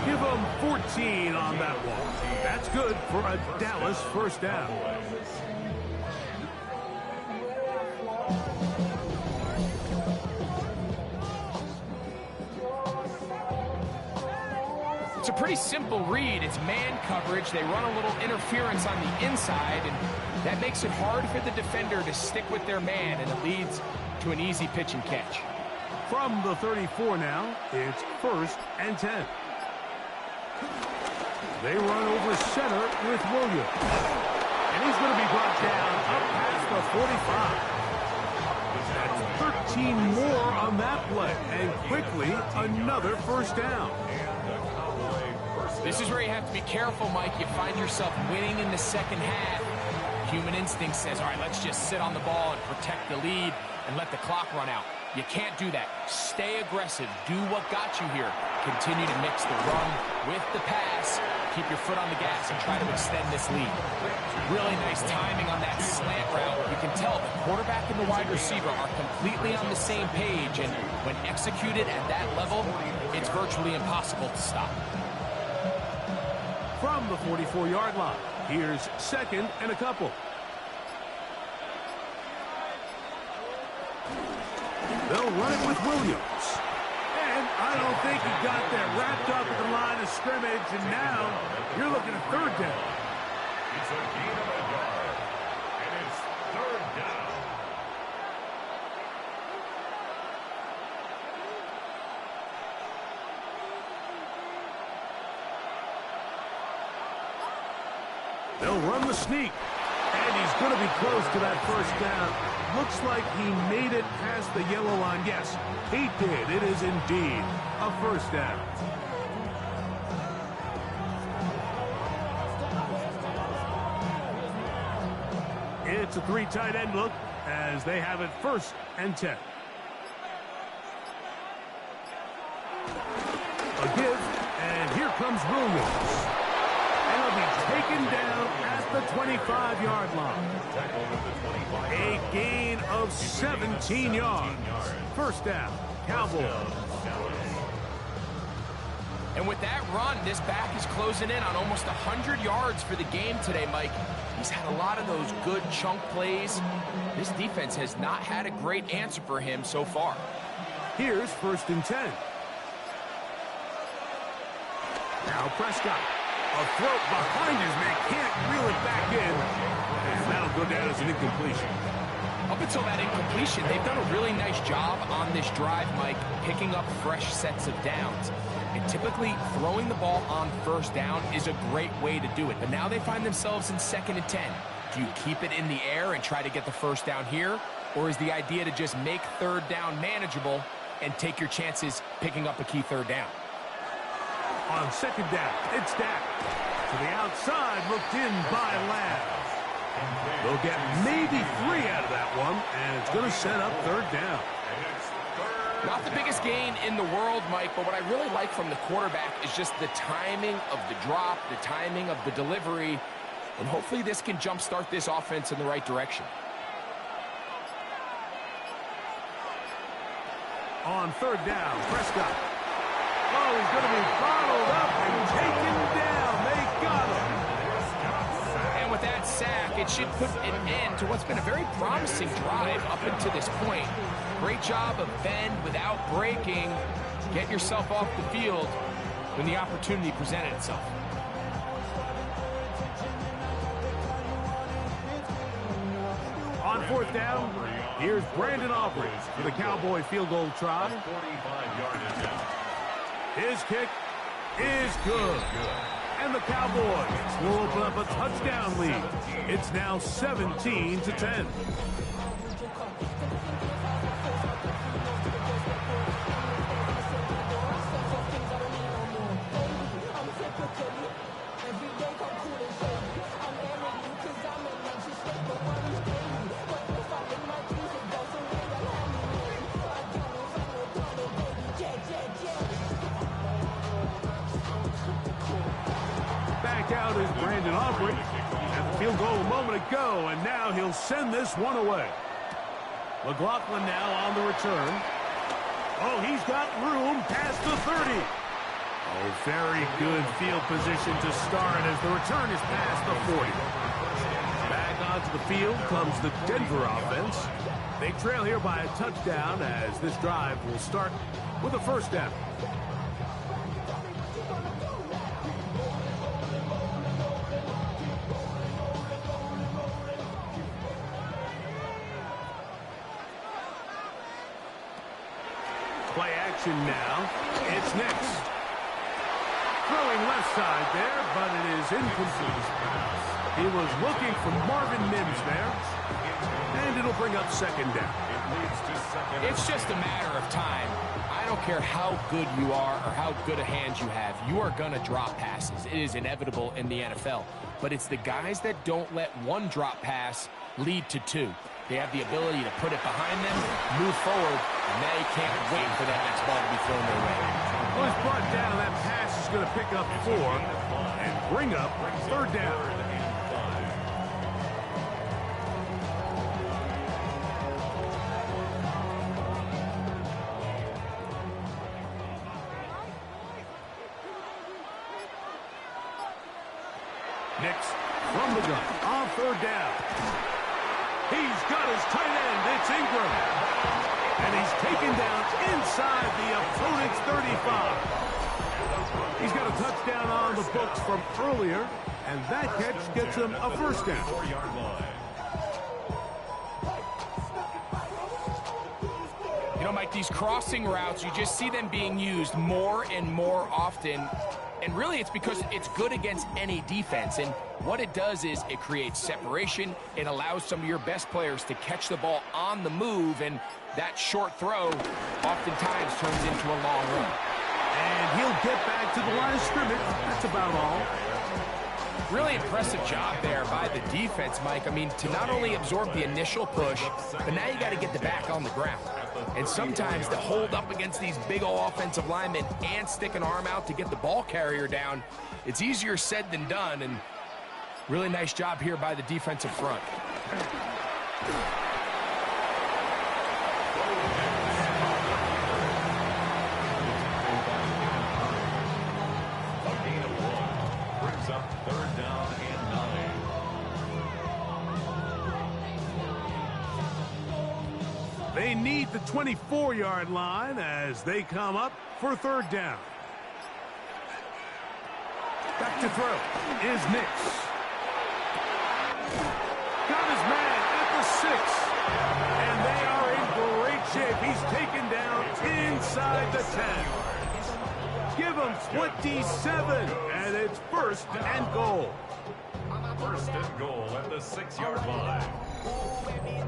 A: Give him 14 on that one. That's good for a Dallas 1st down.
B: It's a pretty simple read. It's man coverage. They run a little interference on the inside, and that makes it hard for the defender to stick with their man, and it leads to an easy pitch and catch.
A: From the 34 now, it's 1st and 10. They run over center with Williams. And he's going to be brought down up past the 45. That's 13 more on that play. And quickly, another 1st down.
B: This is where you have to be careful, Mike. You find yourself winning in the 2nd half. Human instinct says, all right, let's just sit on the ball and protect the lead and let the clock run out. You can't do that. Stay aggressive. Do what got you here. Continue to mix the run with the pass. Keep your foot on the gas and try to extend this lead. Really nice timing on that slant route. You can tell the quarterback and the wide receiver are completely on the same page, and when executed at that level, it's virtually impossible to stop.
A: From the 44-yard line, here's 2nd and a couple. They'll run it with Williams. And I don't think he got that wrapped up at the line of scrimmage, and now you're looking at 3rd down.
C: It's a gain of a yard, and it's 3rd down.
A: They'll run the sneak, and he's going to be close to that 1st down. Looks like he made it past the yellow line. Yes, he did. It is indeed a 1st down. It's a 3 tight end look as they have it 1st and 10. A give, and here comes Williams. And he'll be taken down at the 25-yard line. A gain of 17 yards. First down, Cowboys.
B: And with that run, this back is closing in on almost 100 yards for the game today, Mike. He's had a lot of those good chunk plays. This defense has not had a great answer for him so far.
A: Here's 1st and 10. Now Prescott. A throat behind his man. Can't reel it back in. And that'll go down as an incompletion.
B: Up until that incompletion, they've done a really nice job on this drive, Mike, picking up fresh sets of downs. And typically, throwing the ball on 1st down is a great way to do it. But now they find themselves in 2nd and 10. Do you keep it in the air and try to get the 1st down here? Or is the idea to just make 3rd down manageable and take your chances picking up a key 3rd down?
A: On 2nd down, it's Dak. To the outside, looked in by Lamb. They'll get maybe 3 out of that one, and it's going to set up 3rd down.
B: Not the biggest gain in the world, Mike, but what I really like from the quarterback is just the timing of the drop, the timing of the delivery, and hopefully this can jumpstart this offense in the right direction.
A: On 3rd down, Prescott. Oh, he's going to be bottled up and taken down. They got him.
B: And with that sack, it should put an end to what's been a very promising drive up until this point. Great job of bend without breaking. Get yourself off the field when the opportunity presented itself.
A: On 4th down, here's Brandon Aubrey for the Cowboy field goal try. His kick is good. And the Cowboys will open up a touchdown lead. It's now 17-10. Out is Brandon Aubrey. Had the field goal a moment ago, and now he'll send this one away. McLaughlin now on the return. Oh, he's got room past the 30. Oh, very good field position to start as the return is past the 40. Back onto the field comes the Denver offense. They trail here by a touchdown as this drive will start with a 1st down. Play action now. It's next. Throwing left side there, but it is incomplete. He was looking for Marvin Mims there. And it'll bring up 2nd down.
B: It's just a matter of time. I don't care how good you are or how good a hand you have. You are going to drop passes. It is inevitable in the NFL. But it's the guys that don't let one drop pass lead to 2. They have the ability to put it behind them, move forward, and they can't wait for that next ball to be thrown their way.
A: Well, it's brought down. That pass is going to pick up 4 and bring up 3rd down. Next, from the gun, on 3rd down. He's got his tight end. It's Ingram. And he's taken down inside the opponent's 35. He's got a touchdown on the books from earlier, and that catch gets him a 1st down.
B: You know, Mike, these crossing routes, you just see them being used more and more often. And really, it's because it's good against any defense. And what it does is it creates separation. It allows some of your best players to catch the ball on the move. And that short throw oftentimes turns into a long run.
A: And he'll get back to the line of scrimmage. That's about all.
B: Really impressive job there by the defense, Mike. I mean, to not only absorb the initial push, but now you got to get the back on the ground. And sometimes to hold up against these big old offensive linemen and stick an arm out to get the ball carrier down, it's easier said than done. And Really nice job here by the defensive front.
C: A gain of 1 brings up 3rd down and 9.
A: They need the 24-yard line as they come up for 3rd down. Back to throw is Nix. Got his man at the 6. And they are in great shape. He's taken down inside the 10. Give him 27. And it's 1st and goal.
C: 1st and goal at the 6-yard line.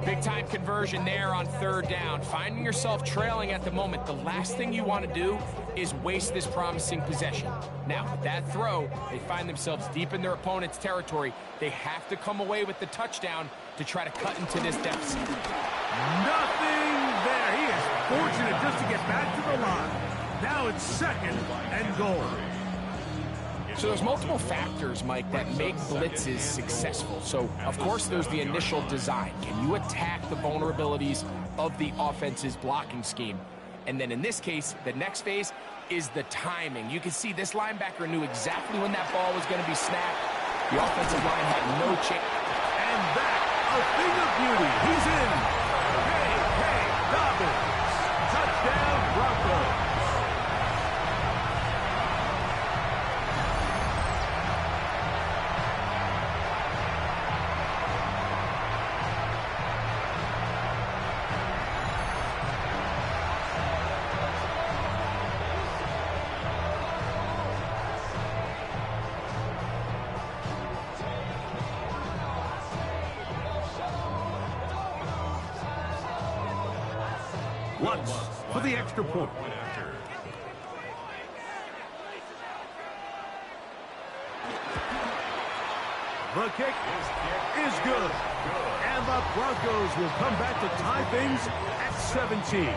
B: Big-time conversion there on 3rd down. Finding yourself trailing at the moment, the last thing you want to do is waste this promising possession. Now, with that throw, they find themselves deep in their opponent's territory. They have to come away with the touchdown to try to cut into this deficit.
A: Nothing there. He is fortunate just to get back to the line. Now it's 2nd and goal.
B: So there's multiple factors, Mike, that make blitzes successful. So, of course, there's the initial design. Can you attack the vulnerabilities of the offense's blocking scheme? And then in this case, the next phase is the timing. You can see this linebacker knew exactly when that ball was going to be snapped. The offensive line had no chance.
A: And that, a thing of beauty. He's in. Hey, Dobbins. Touchdown, Broncos. Lutz for the extra point. The kick is good. And the Broncos will come back to tie things at 17.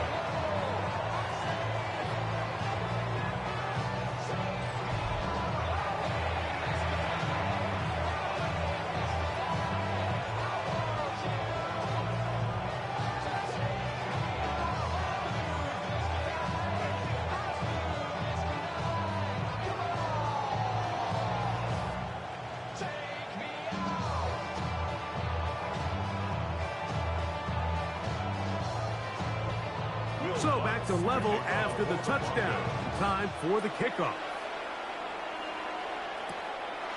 A: So back to level after the touchdown. Time for the kickoff.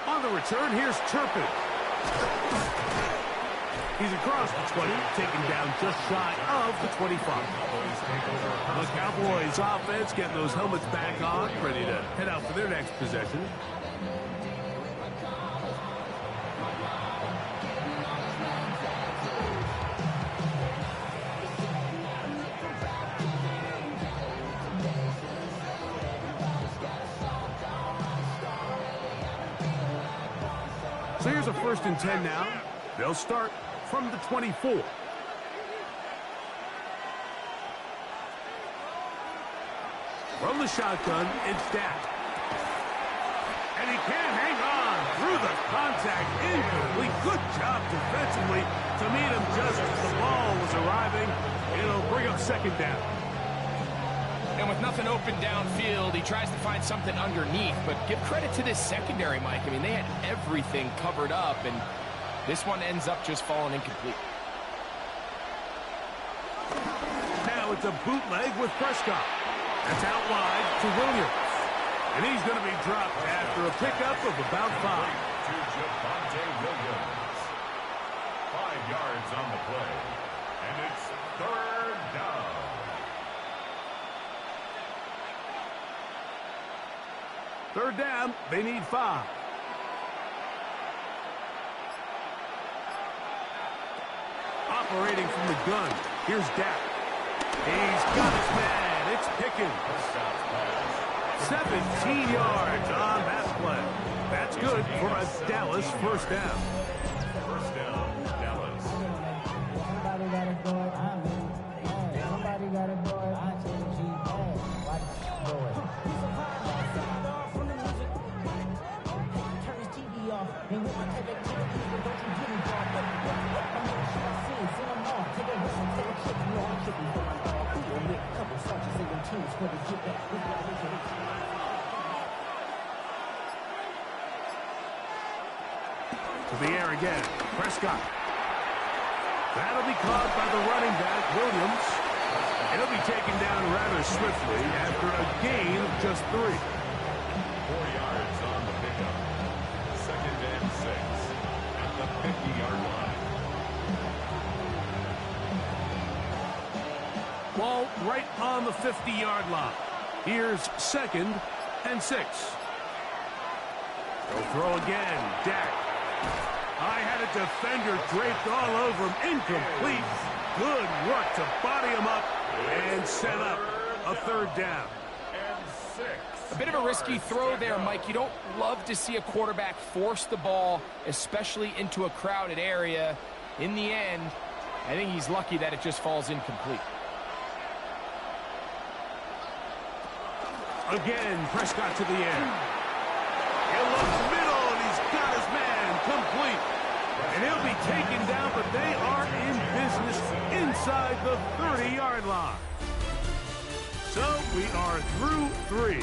A: On the return, here's Turpin. He's across the 20, taken down just shy of the 25. The Cowboys offense getting those helmets back on, ready to head out for their next possession. So here's a 1st and 10 now. They'll start from the 24. From the shotgun, it's Dak. And he can't hang on through the contact. Incomplete. Good job defensively to meet him just as the ball was arriving. It'll bring up 2nd down.
B: And with nothing open downfield, he tries to find something underneath. But give credit to this secondary, Mike. I mean, they had everything covered up, and this one ends up just falling incomplete.
A: Now it's a bootleg with Prescott. That's out wide to Williams. And he's going to be dropped after a pickup of about 5.
C: To Javonte Williams. 5 yards on the play. And it's 3rd down.
A: Third down, they need 5. Operating from the gun, here's Dak. He's got his man, it's Pickens. 17 yards on that play. That's good for a Dallas 1st down.
C: 1st down, Dallas.
E: Somebody got a boy, I'm in. Somebody got a boy, I change G. Watch boy. Turn his TV off and with my
A: To the air again. Prescott. That'll be caught by the running back, Williams. It'll be taken down rather swiftly after a gain of just 3.
C: 4 yards on the pickup. 2nd and 6 at the 50-yard line.
A: Ball right on the 50-yard line. Here's 2nd and 6. They'll throw again. Dak. I had a defender draped all over him. Incomplete. Good work to body him up and set up a 3rd down.
C: And 6.
B: A bit of a risky throw there, Mike. You don't love to see a quarterback force the ball, especially into a crowded area. In the end, I think he's lucky that it just falls incomplete.
A: Again, Prescott to the end. He'll look middle, and he's got his man complete. And he'll be taken down, but they are in business inside the 30-yard line. So we are through 3.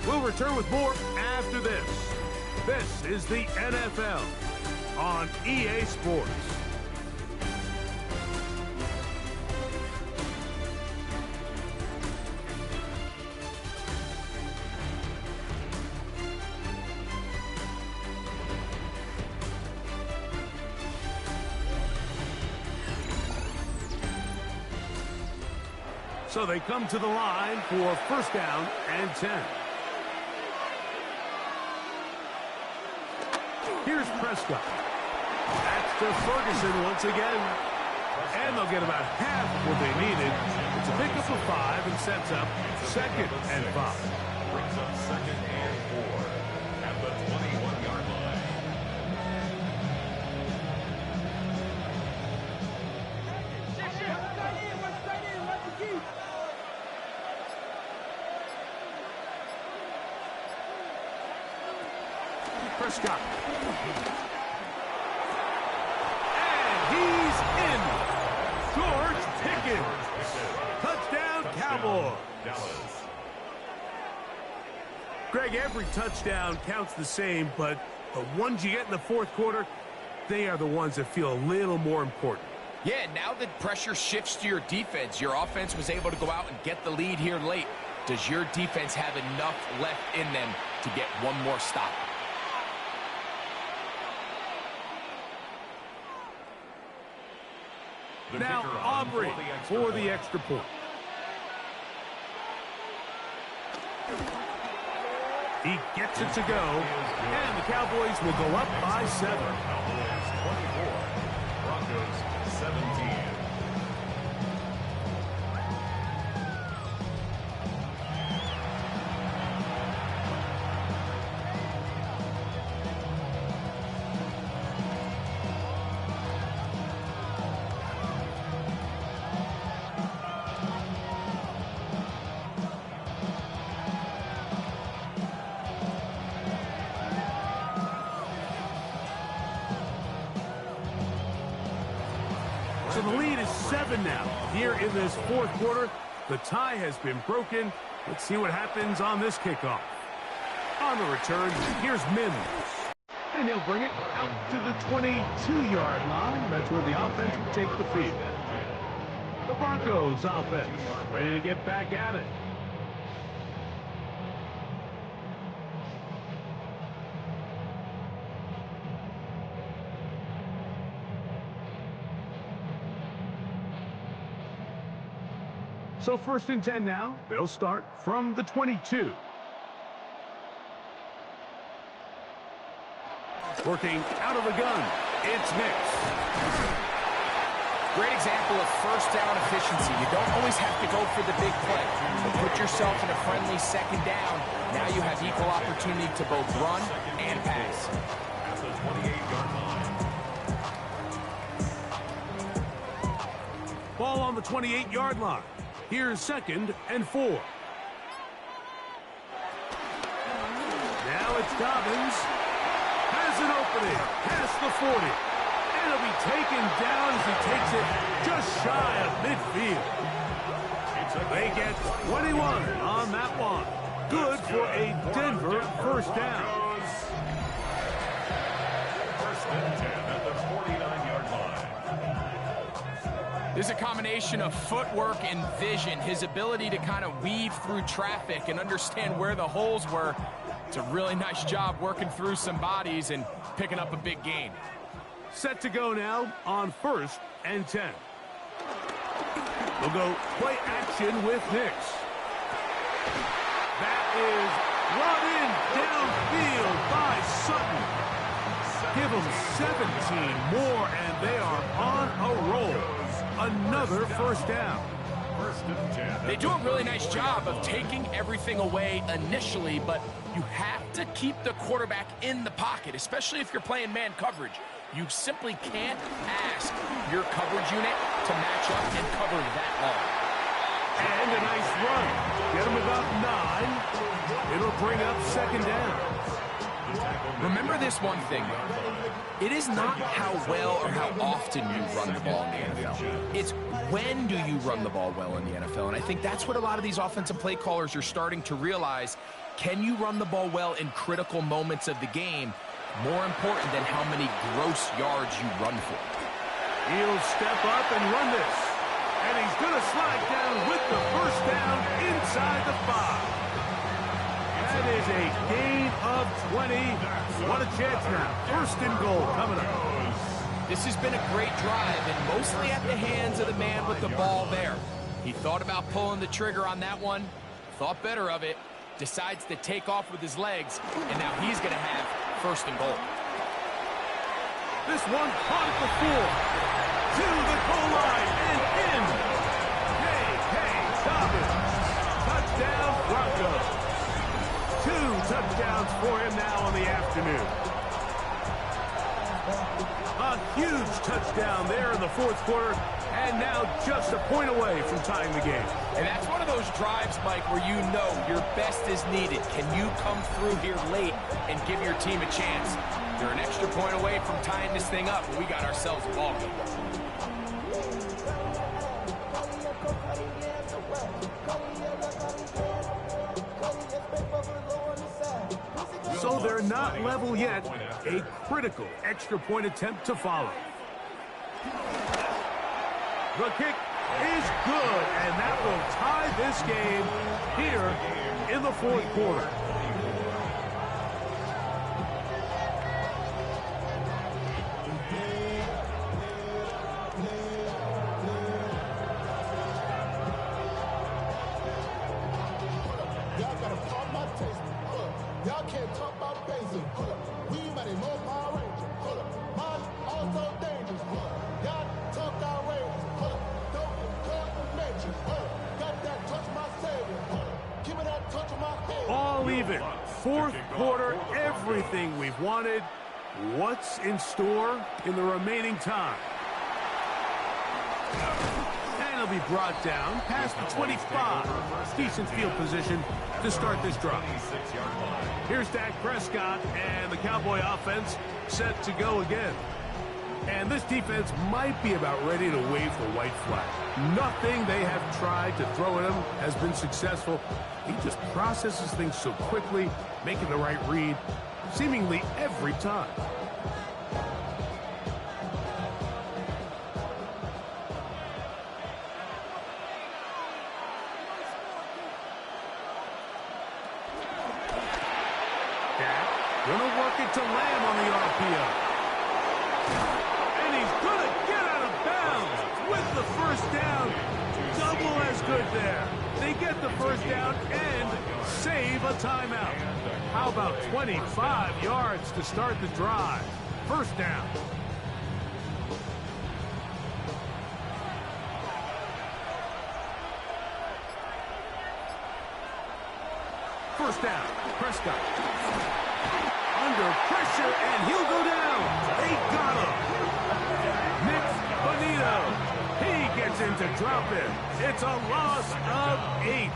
A: We'll return with more after this. This is the NFL on EA Sports. So they come to the line for 1st down and 10. Here's Prescott. That's to Ferguson once again. And they'll get about half of what they needed. It's a pickup of 5 and sets up 2nd and 5.
C: Brings up 2nd and 4 at the 21-yard line.
A: Prescott. And he's in. George Pickens. Touchdown, Cowboys.
C: Dallas.
A: Greg, every touchdown counts the same, but the ones you get in the 4th quarter, they are the ones that feel a little more important.
B: Yeah, now that pressure shifts to your defense, your offense was able to go out and get the lead here late. Does your defense have enough left in them to get one more stop?
A: Now Aubrey for the extra point. He gets it to go, and the Cowboys will go up by 7.
C: Cowboys 24, Broncos 17.
A: So the lead is 7 now. Here in this 4th quarter, the tie has been broken. Let's see what happens on this kickoff. On the return, here's Mims. And he'll bring it out to the 22-yard line. That's where the offense will take the field. The Broncos offense ready to get back at it. So 1st and 10 now. They'll start from the 22. Working out of the gun. It's Nix.
B: Great example of 1st down efficiency. You don't always have to go for the big play. But put yourself in a friendly 2nd down. Now you have equal opportunity to both run and pass.
C: At the 28-yard line.
A: Ball on the 28-yard line. Here's 2nd and 4. Now it's Dobbins. Has an opening. Past the 40. And he'll be taken down as he takes it just shy of midfield. They get 21 on that one. Good for a Denver first down.
C: First and 10 at the 49-yard line.
B: There's a combination of footwork and vision, his ability to kind of weave through traffic and understand where the holes were. It's a really nice job working through some bodies and picking up a big gain.
A: Set to go now on 1st and 10. We'll go play action with Nix. That is brought in downfield by Sutton. Give them 17 more, and they are on a roll. Another first down.
C: First and 10.
B: They do a really nice job of taking everything away initially, but you have to keep the quarterback in the pocket, especially if you're playing man coverage. You simply can't ask your coverage unit to match up and cover that long.
A: And a nice run. Get them about 9. It'll bring up second down.
B: Remember this one thing, it is not how well or how often you run the ball in the NFL. It's when do you run the ball well in the NFL, and I think that's what a lot of these offensive play callers are starting to realize. Can you run the ball well in critical moments of the game? More important than how many gross yards you run for.
A: He'll step up and run this. And he's going to slide down with the first down inside the 5. That is a gain of 20. What a chance now. First and goal coming up.
B: This has been a great drive, and mostly at the hands of the man with the ball there. He thought about pulling the trigger on that one, thought better of it, decides to take off with his legs, and now he's going to have first and goal.
A: This one caught at the 4. To the goal line and in. Dobbins. Touchdown Broncos. 2 touchdowns for him now on the afternoon. A huge touchdown there in the 4th quarter, and now just a point away from tying the game.
B: And that's one of those drives, Mike, where you know your best is needed. Can you come through here late and give your team a chance? They're an extra point away from tying this thing up, and we got ourselves a ball game.
A: So they're not level yet. A critical extra point attempt to follow. The kick is good, and that will tie this game here in the 4th quarter.
F: Y'all can't talk about basic. We mighty more Power Rangers. Mine also dangerous. Y'all talk outrageous. Don't cut the mention. Got that touch my savior. Give me that touch of my head.
A: All even. 4th quarter, everything we've wanted. What's in store in the remaining time? And he'll be brought down past the 25. Decent field position to start this drive. Here's Dak Prescott and the Cowboy offense set to go again. And this defense might be about ready to wave the white flag. Nothing they have tried to throw at him has been successful. He just processes things so quickly, making the right read, seemingly every time. Gonna work it to Lamb on the RPO. And he's gonna get out of bounds with the first down. Double as good there. They get the first down and save a timeout. How about 25 yards to start the drive? First down. First down, Prescott. Under pressure, and he'll go down. They got him. Nick Bonito. He gets in to drop it. It's a loss of 8.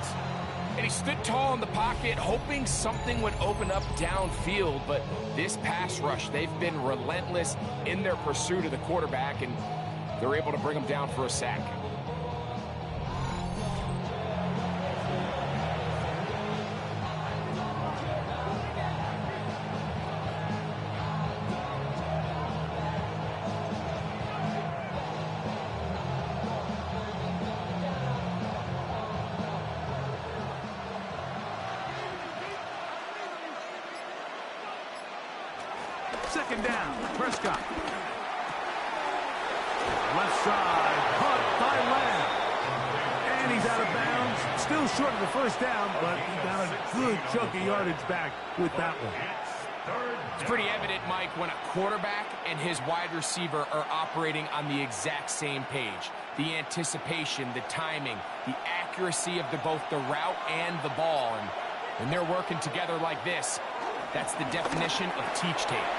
B: And he stood tall in the pocket, hoping something would open up downfield. But this pass rush, they've been relentless in their pursuit of the quarterback, and they're able to bring him down for a sack.
A: Second down, Prescott. Left side, caught by Lamb. And he's out of bounds. Still short of the first down, but he got a good chunk of yardage back with that one.
B: It's pretty evident, Mike, when a quarterback and his wide receiver are operating on the exact same page. The anticipation, the timing, the accuracy of both the route and the ball. And when they're working together like this, that's the definition of teach tape.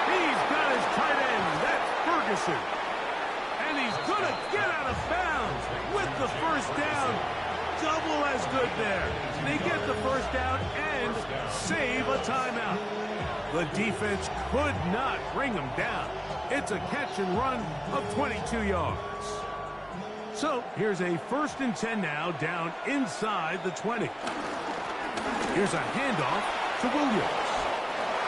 A: He's got his tight end. That's Ferguson. And he's going to get out of bounds with the first down. Double as good there. They get the first down and save a timeout. The defense could not bring him down. It's a catch and run of 22 yards. So here's a 1st and 10 now, down inside the 20. Here's a handoff to Williams.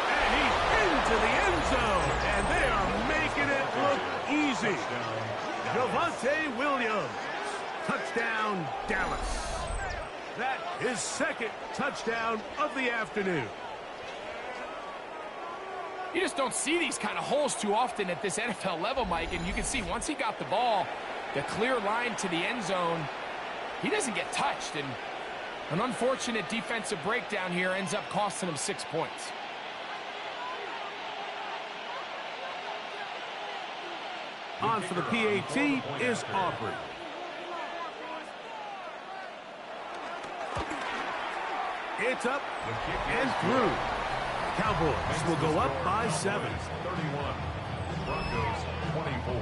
A: And he's into the end zone. And they are making it look easy. Javonte Williams. Touchdown, Dallas. That is 2nd touchdown of the afternoon.
B: You just don't see these kind of holes too often at this NFL level, Mike. And you can see once he got the ball, the clear line to the end zone, he doesn't get touched. And an unfortunate defensive breakdown here ends up costing him 6 points.
A: On for the PAT is Aubrey. It's up and through. Cowboys will go up by 7.
C: 31. Broncos 24.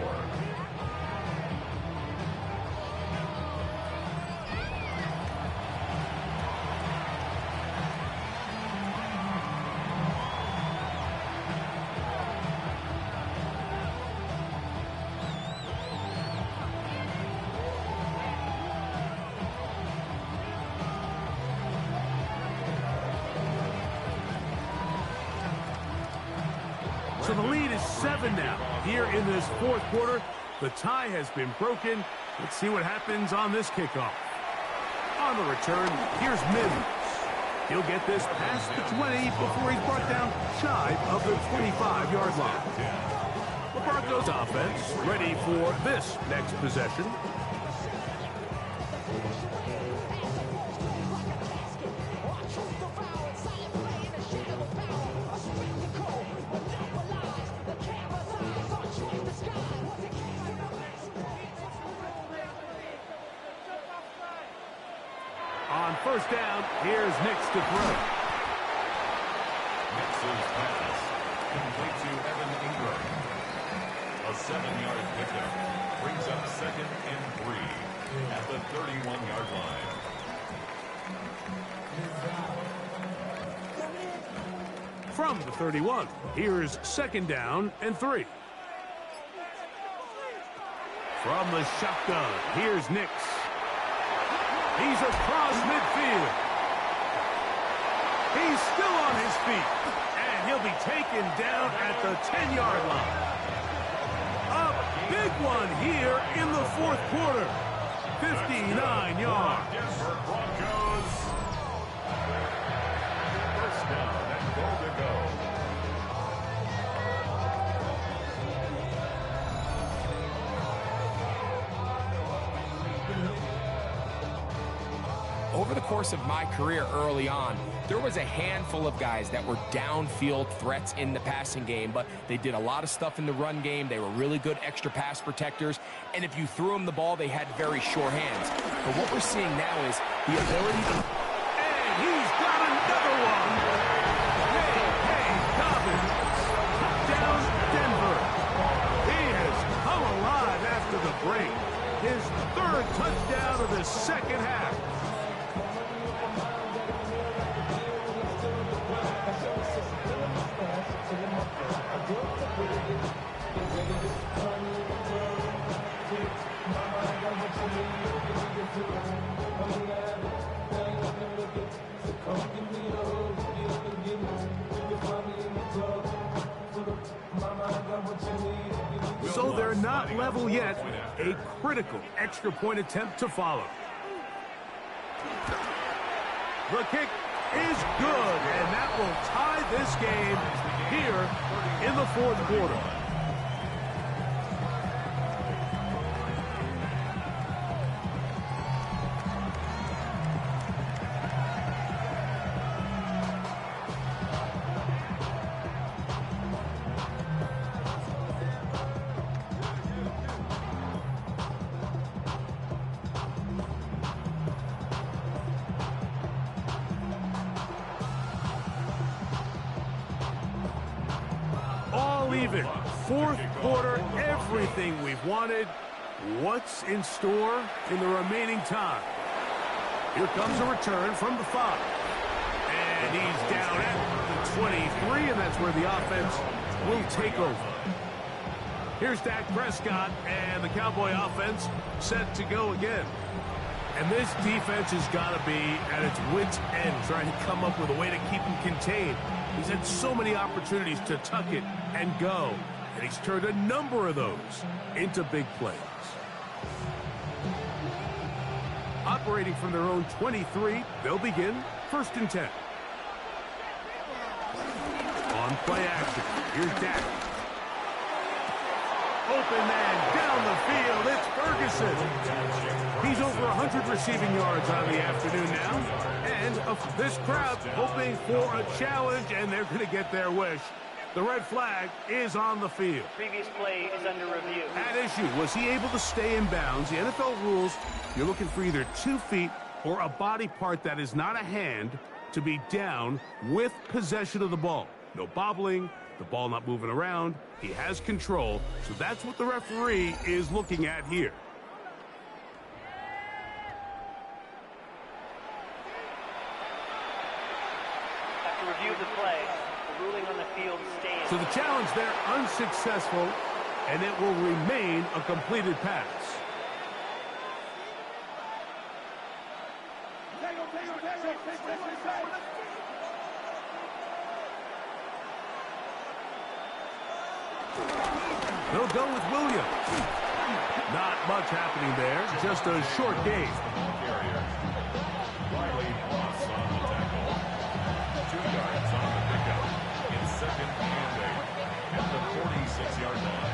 A: So the lead is 7 now. Here in this 4th quarter, the tie has been broken. Let's see what happens on this kickoff. On the return, here's Mims. He'll get this past the 20 before he's brought down shy of the 25-yard line. The Broncos offense ready for this next possession. On 1st down, here's Nix to throw.
C: Nix's pass complete to Evan Ingram. A 7-yard pickup brings up 2nd and 3 at the 31-yard line.
A: From the 31, here's 2nd down and 3. From the shotgun, here's Nix. He's across midfield. He's still on his feet. And he'll be taken down at the 10-yard line. A big one here in the 4th quarter. 59 yards.
C: Denver Broncos. First down and goal to go.
B: Over the course of my career early on, there was a handful of guys that were downfield threats in the passing game, but they did a lot of stuff in the run game. They were really good extra pass protectors, and if you threw them the ball, they had very sure hands. But what we're seeing now is the ability to...
A: And he's got another one. Hey, Dobbins. Touchdown, Denver. He has come alive after the break. His 3rd touchdown of the 2nd half. So they're not level yet. A critical extra point attempt to follow. The kick is good, and that will tie this game here in the fourth quarter. Even. Fourth quarter, everything we've wanted. What's in store in the remaining time? Here comes a return from the 5. And he's down at the 23, and that's where the offense will take over. Here's Dak Prescott, and the Cowboy offense set to go again. And this defense has got to be at its wit's end, trying to come up with a way to keep him contained. He's had so many opportunities to tuck it and go, and he's turned a number of those into big plays. Operating from their own 23, they'll begin 1st and 10. On play action, here's Dak. Open man down the field, it's Ferguson. He's over 100 receiving yards on the afternoon now. And this crowd hoping for a challenge, and they're going to get their wish. The red flag is on the field.
G: Previous play is under review.
A: At issue, was he able to stay in bounds? The NFL rules, you're looking for either 2 feet or a body part that is not a hand to be down with possession of the ball. No bobbling, the ball not moving around. He has control, so that's what the referee is looking at here.
G: After review of the play, the ruling on the field stands.
A: So the challenge there unsuccessful, and it will remain a completed pass. They'll go with Williams. Not much happening there, just a short gain.
C: Riley Ross on the tackle. 2 yards on the pickup. In 2nd and 8 at the 46-yard line.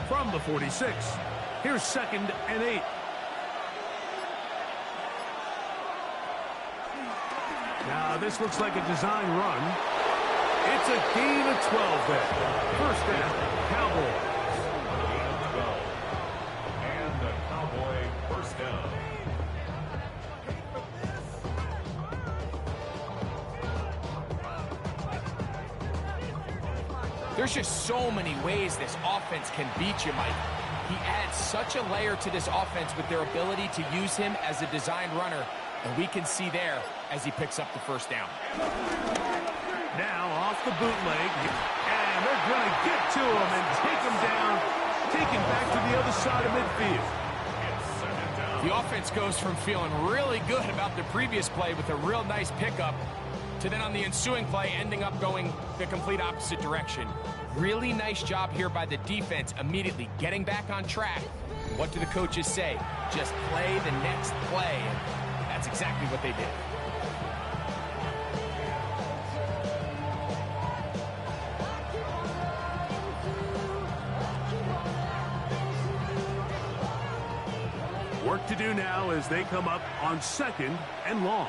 A: From the 46, here's 2nd and 8. Now this looks like a design run. It's a gain of 12 there. 1st down, Cowboys.
C: Gain of 12. And the Cowboy 1st down.
B: There's just so many ways this offense can beat you, Mike. He adds such a layer to this offense with their ability to use him as a design runner, and we can see there as he picks up the 1st down.
A: Now off the bootleg, and they're going to get to him and take him down, taken back to the other side of midfield.
B: The offense goes from feeling really good about the previous play with a real nice pickup to then on the ensuing play ending up going the complete opposite direction. Really nice job here by the defense immediately getting back on track. What do the coaches say? Just play the next play. And that's exactly what they did.
A: Work to do now as they come up on 2nd and long.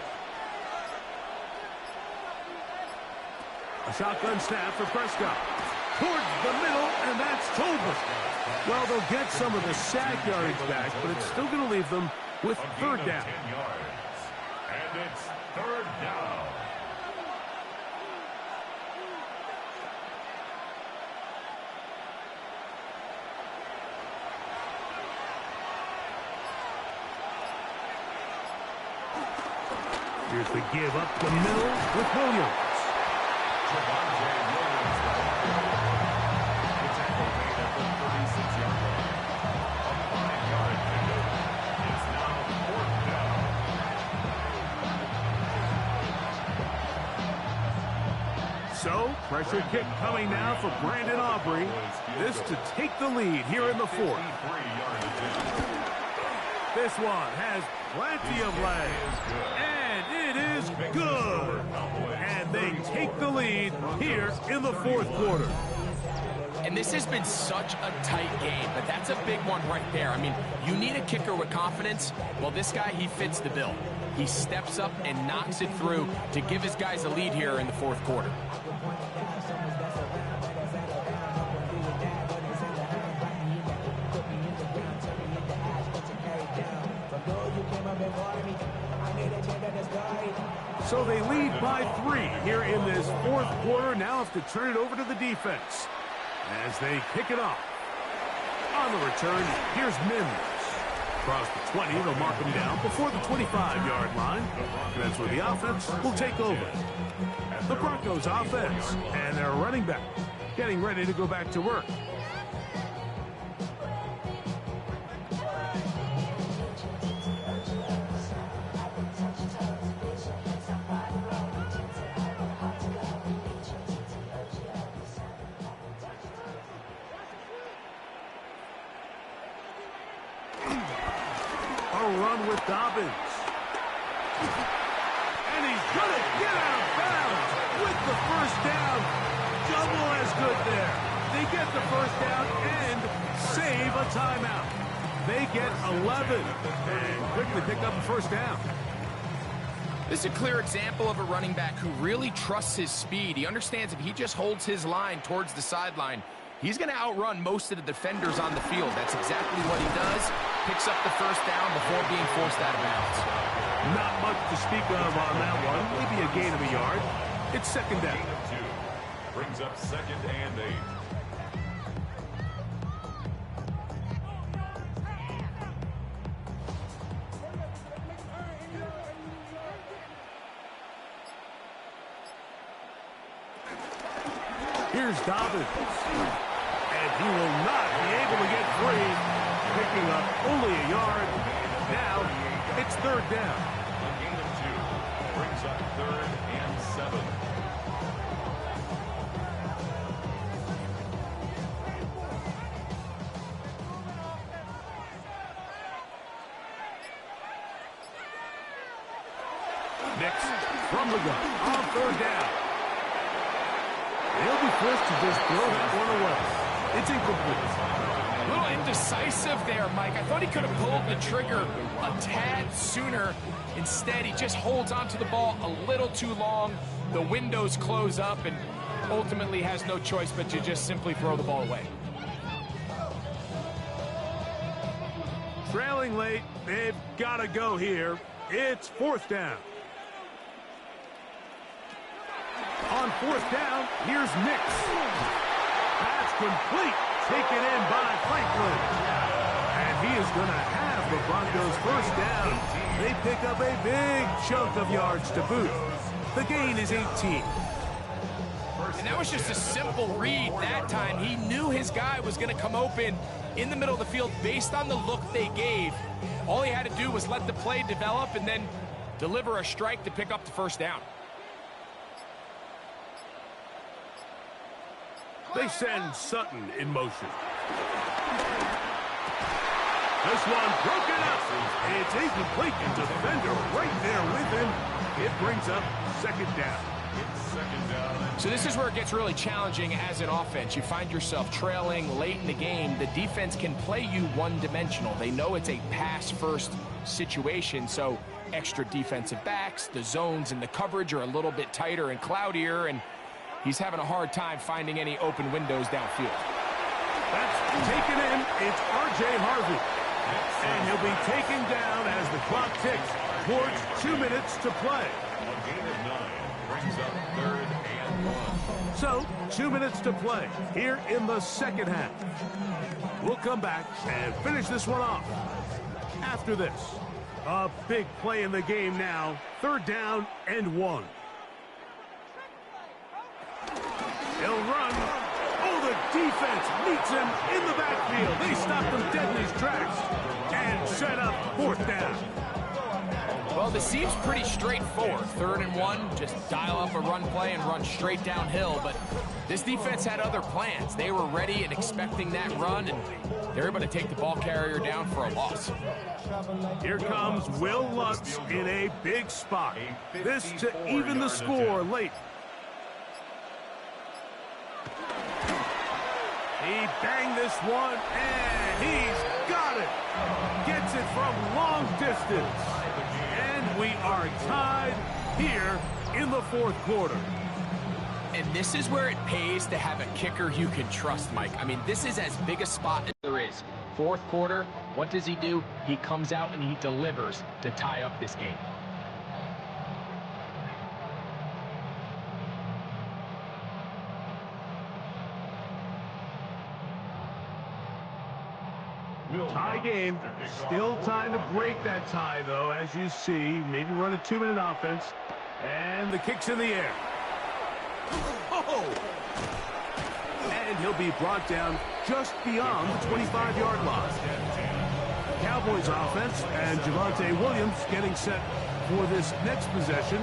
A: A shotgun snap for Prescott. Towards the middle, and that's Tolbert. Well, they'll get some of the sack yardage back, but it's still going to leave them with 3rd down.
C: 10 yards. And it's 3rd down.
A: Here's the give up the middle with Williams. So, pressure kick coming now for Brandon Aubrey. This to take the lead here in the 4th. This one has plenty of legs, and it it is good. And they take the lead here in the fourth quarter.
B: And this has been such a tight game, but that's a big one right there. I mean, you need a kicker with confidence. Well, this guy, he fits the bill. He steps up and knocks it through to give his guys a lead here in the fourth quarter.
A: So they lead by 3 here in this fourth quarter. Now have to turn it over to the defense as they kick it off. On the return, here's Mims. Across the 20, they'll mark him down before the 25-yard line. And that's where the offense will take over. The Broncos offense and their running back getting ready to go back to work. Run with Dobbins. And he's going to get out of bounds with the first down. Double as good there. They get the first down and save a timeout. They get 11 and quickly pick up the first down.
B: This is a clear example of a running back who really trusts his speed. He understands if he just holds his line towards the sideline, he's going to outrun most of the defenders on the field. That's exactly what he does. Picks up the first down before being forced out of bounds.
A: Not much to speak of on that one. Maybe a gain of a yard. It's second down.
C: Gain of 2. Brings up 2nd and 8.
A: Here's Dobbins. And he will not be able to get free. Picking up only a yard. Now, it's third down.
C: A gain of 2. Brings up 3rd and 7.
A: Next, from the gun, on third down. They'll be forced to just throw that one away. It's incomplete.
B: A little indecisive there, Mike. I thought he could have pulled the trigger a tad sooner. Instead, he just holds onto the ball a little too long. The windows close up and ultimately has no choice but to just simply throw the ball away.
A: Trailing late, they've got to go here. It's fourth down. On fourth down, here's Nix. Pass complete. Taken in by Franklin. And he is going to have the Broncos first down. They pick up a big chunk of yards to boot. The gain is 18.
B: And that was just a simple read that time. He knew his guy was going to come open in the middle of the field based on the look they gave. All he had to do was let the play develop and then deliver a strike to pick up the first down.
A: They send Sutton in motion. This one broken up. It's incomplete. And defender right there with him. It brings up second down.
C: It's second down.
B: So this is where it gets really challenging as an offense. You find yourself trailing late in the game. The defense can play you one-dimensional. They know it's a pass-first situation, so extra defensive backs, the zones and the coverage are a little bit tighter and cloudier, and he's having a hard time finding any open windows downfield.
A: That's taken in. It's R.J. Harvey. And he'll be taken down as the clock ticks towards 2 minutes to play.
C: A gain of 9 brings up 3rd and 1.
A: So, 2 minutes to play here in the second half. We'll come back and finish this one off after this. A big play in the game now. 3rd down and 1. He'll run. Oh, the defense meets him in the backfield. They stop him dead in his tracks and set up 4th down.
B: Well, this seems pretty straightforward. 3rd and 1, just dial up a run play and run straight downhill. But this defense had other plans. They were ready and expecting that run, and they're able to take the ball carrier down for a loss.
A: Here comes Will Lutz in a big spot. This to even the score late. He banged this one, and he's got it. Gets it from long distance. And we are tied here in the 4th quarter.
B: And this is where it pays to have a kicker you can trust, Mike. I mean, this is as big a spot as there is. 4th quarter, what does he do? He comes out and he delivers to tie up this game.
A: Tie game. Still time to break that tie, though, as you see. Maybe run a 2-minute offense. And the kick's in the air. Oh! And he'll be brought down just beyond the 25-yard line. Cowboys offense and Javonte Williams getting set for this next possession.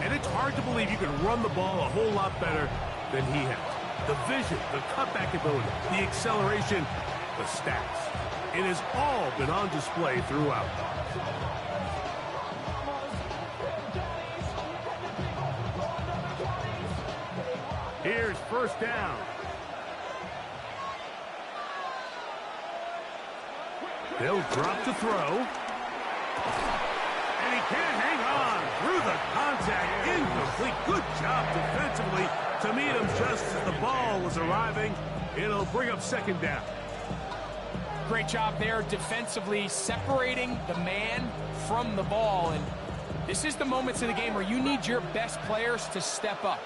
A: And it's hard to believe you can run the ball a whole lot better than he has. The vision, the cutback ability, the acceleration, the stats. It has all been on display throughout. Here's 1st down. They'll drop to throw. And he can't hang on through the contact. Incomplete. Good job defensively to meet him just as the ball was arriving. It'll bring up 2nd down.
B: Great job there defensively, separating the man from the ball. And this is the moments of the game where you need your best players to step up.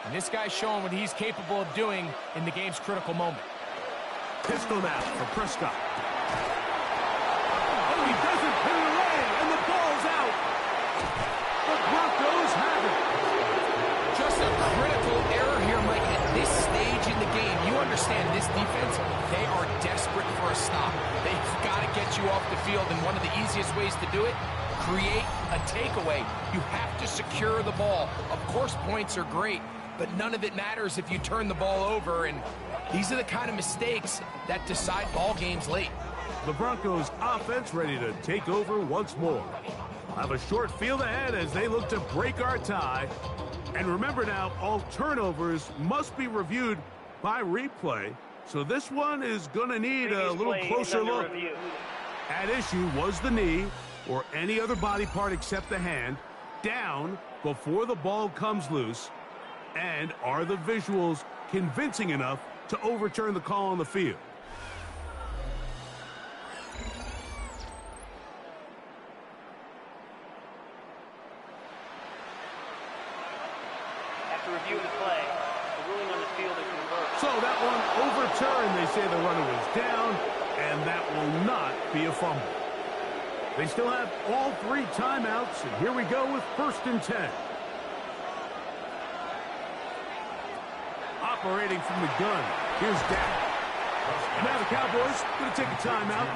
B: And this guy's showing what he's capable of doing in the game's critical moment.
A: Pistol now for Prescott. Oh, he doesn't put it away, and the ball's out. The Broncos have it.
B: Just a critical error here, Mike, at this stage in the game. You understand this defense, they are desperate for a stop. They've got to get you off the field, and one of the easiest ways to do it, create a takeaway. You have to secure the ball. Of course, points are great, but none of it matters if you turn the ball over, and these are the kind of mistakes that decide ball games late.
A: The Broncos offense ready to take over once more. We'll have a short field ahead as they look to break our tie. And remember now, all turnovers must be reviewed by replay. So this one is going to need a little closer look. At issue was the knee or any other body part except the hand down before the ball comes loose. And are the visuals convincing enough to overturn the call on the field?
G: After reviewing the play, the ruling on the field is reversed.
A: So that one overturned. They say the runner was down, and that will not be a fumble. They still have all 3 timeouts, and here we go with 1st and 10. Operating from the gun, here's Dak. Now the Cowboys going to take a timeout.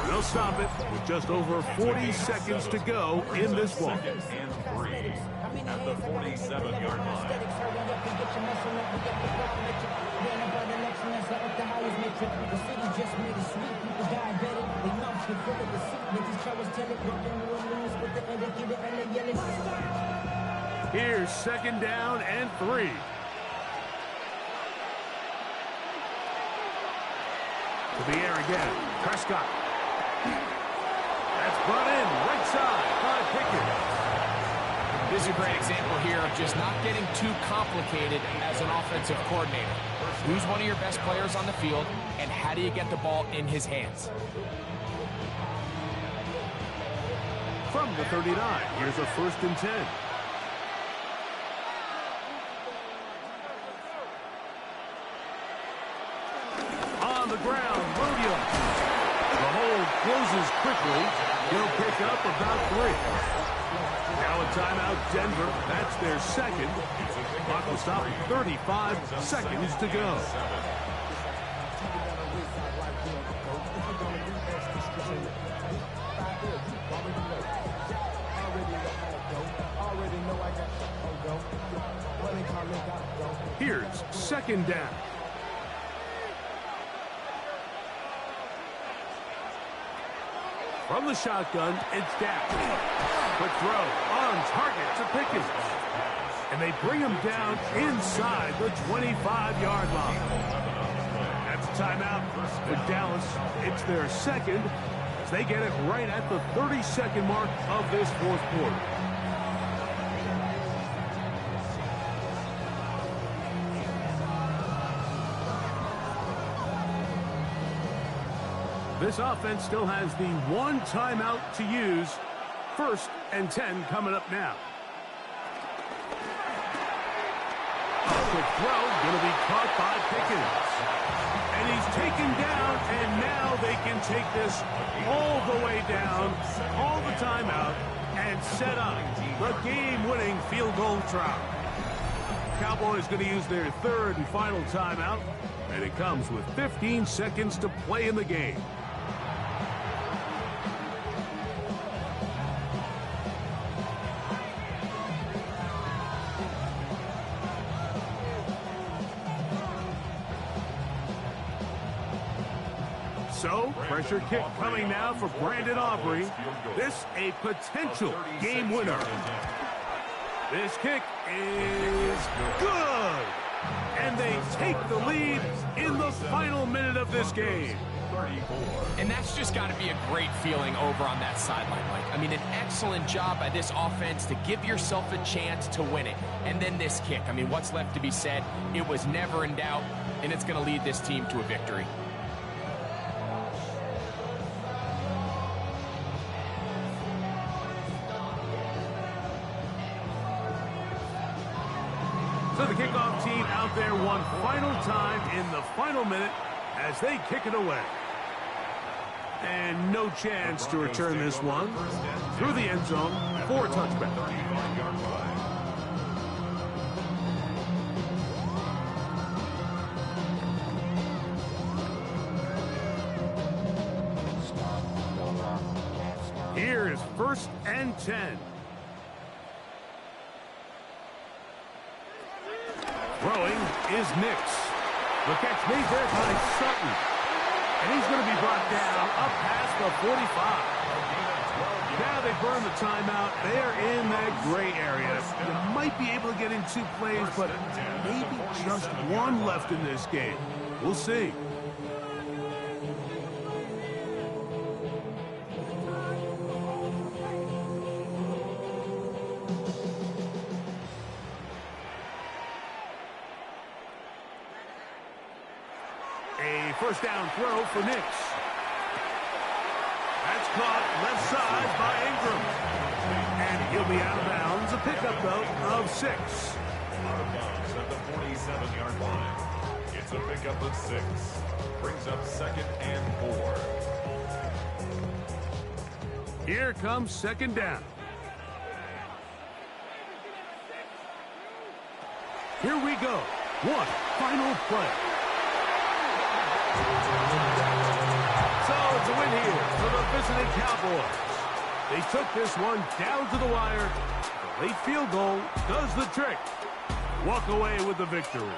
A: They'll stop it with just over 40 seconds to go in this one.
C: 2nd and 3 at the 47-yard line.
A: Here's 2nd down and 3. To the air again. Prescott. That's brought in right side by Pickett.
B: This is a great example here of just not getting too complicated as an offensive coordinator. Who's one of your best players on the field, and how do you get the ball in his hands?
A: From the 39, here's a 1st and 10. On the ground, Williams. The hold closes quickly. He'll pick up about 3. Now a timeout, Denver. That's their 2nd. Clock will stop at 35 seconds to go. it's second down. From the shotgun, it's down. Quick throw on target to Pickens. And they bring him down inside the 25-yard line. That's a timeout for Dallas. It's their second as they get it right at the 30-second mark of this fourth quarter. This offense still has the one timeout to use. 1st and 10 coming up now. A quick throw, going to be caught by Pickens. And he's taken down, and now they can take this all the way down, call the timeout, and set up the game-winning field goal try. Cowboys going to use their 3rd and final timeout, and it comes with 15 seconds to play in the game. So, pressure kick coming now for Brandon Aubrey. This a potential game winner. This kick is good. And they take the lead in the final minute of this game.
B: And that's just got to be a great feeling over on that sideline, Mike. I mean, an excellent job by this offense to give yourself a chance to win it. And then this kick. I mean, what's left to be said? It was never in doubt, and it's going to lead this team to a victory.
A: So the kickoff team out there one final time in the final minute as they kick it away. And no chance to return this one through the end zone for a touchback. Here is 1st and 10. Throwing is Nix. The catch made there by Sutton. And he's going to be brought down up past the 45. Now they burn the timeout. They're in that gray area. You might be able to get in 2 plays, but maybe just one left in this game. We'll see. A first down throw for Nix. That's caught left side by Ingram. And he'll be out of bounds. A pickup, though, of 6.
C: Out of bounds at the 47-yard line. It's a pickup of 6. Brings up 2nd and 4.
A: Here comes 2nd down. Here we go. One final play. So it's a win here for the visiting Cowboys. They took this one down to the wire. The late field goal does the trick. Walk away with the victory.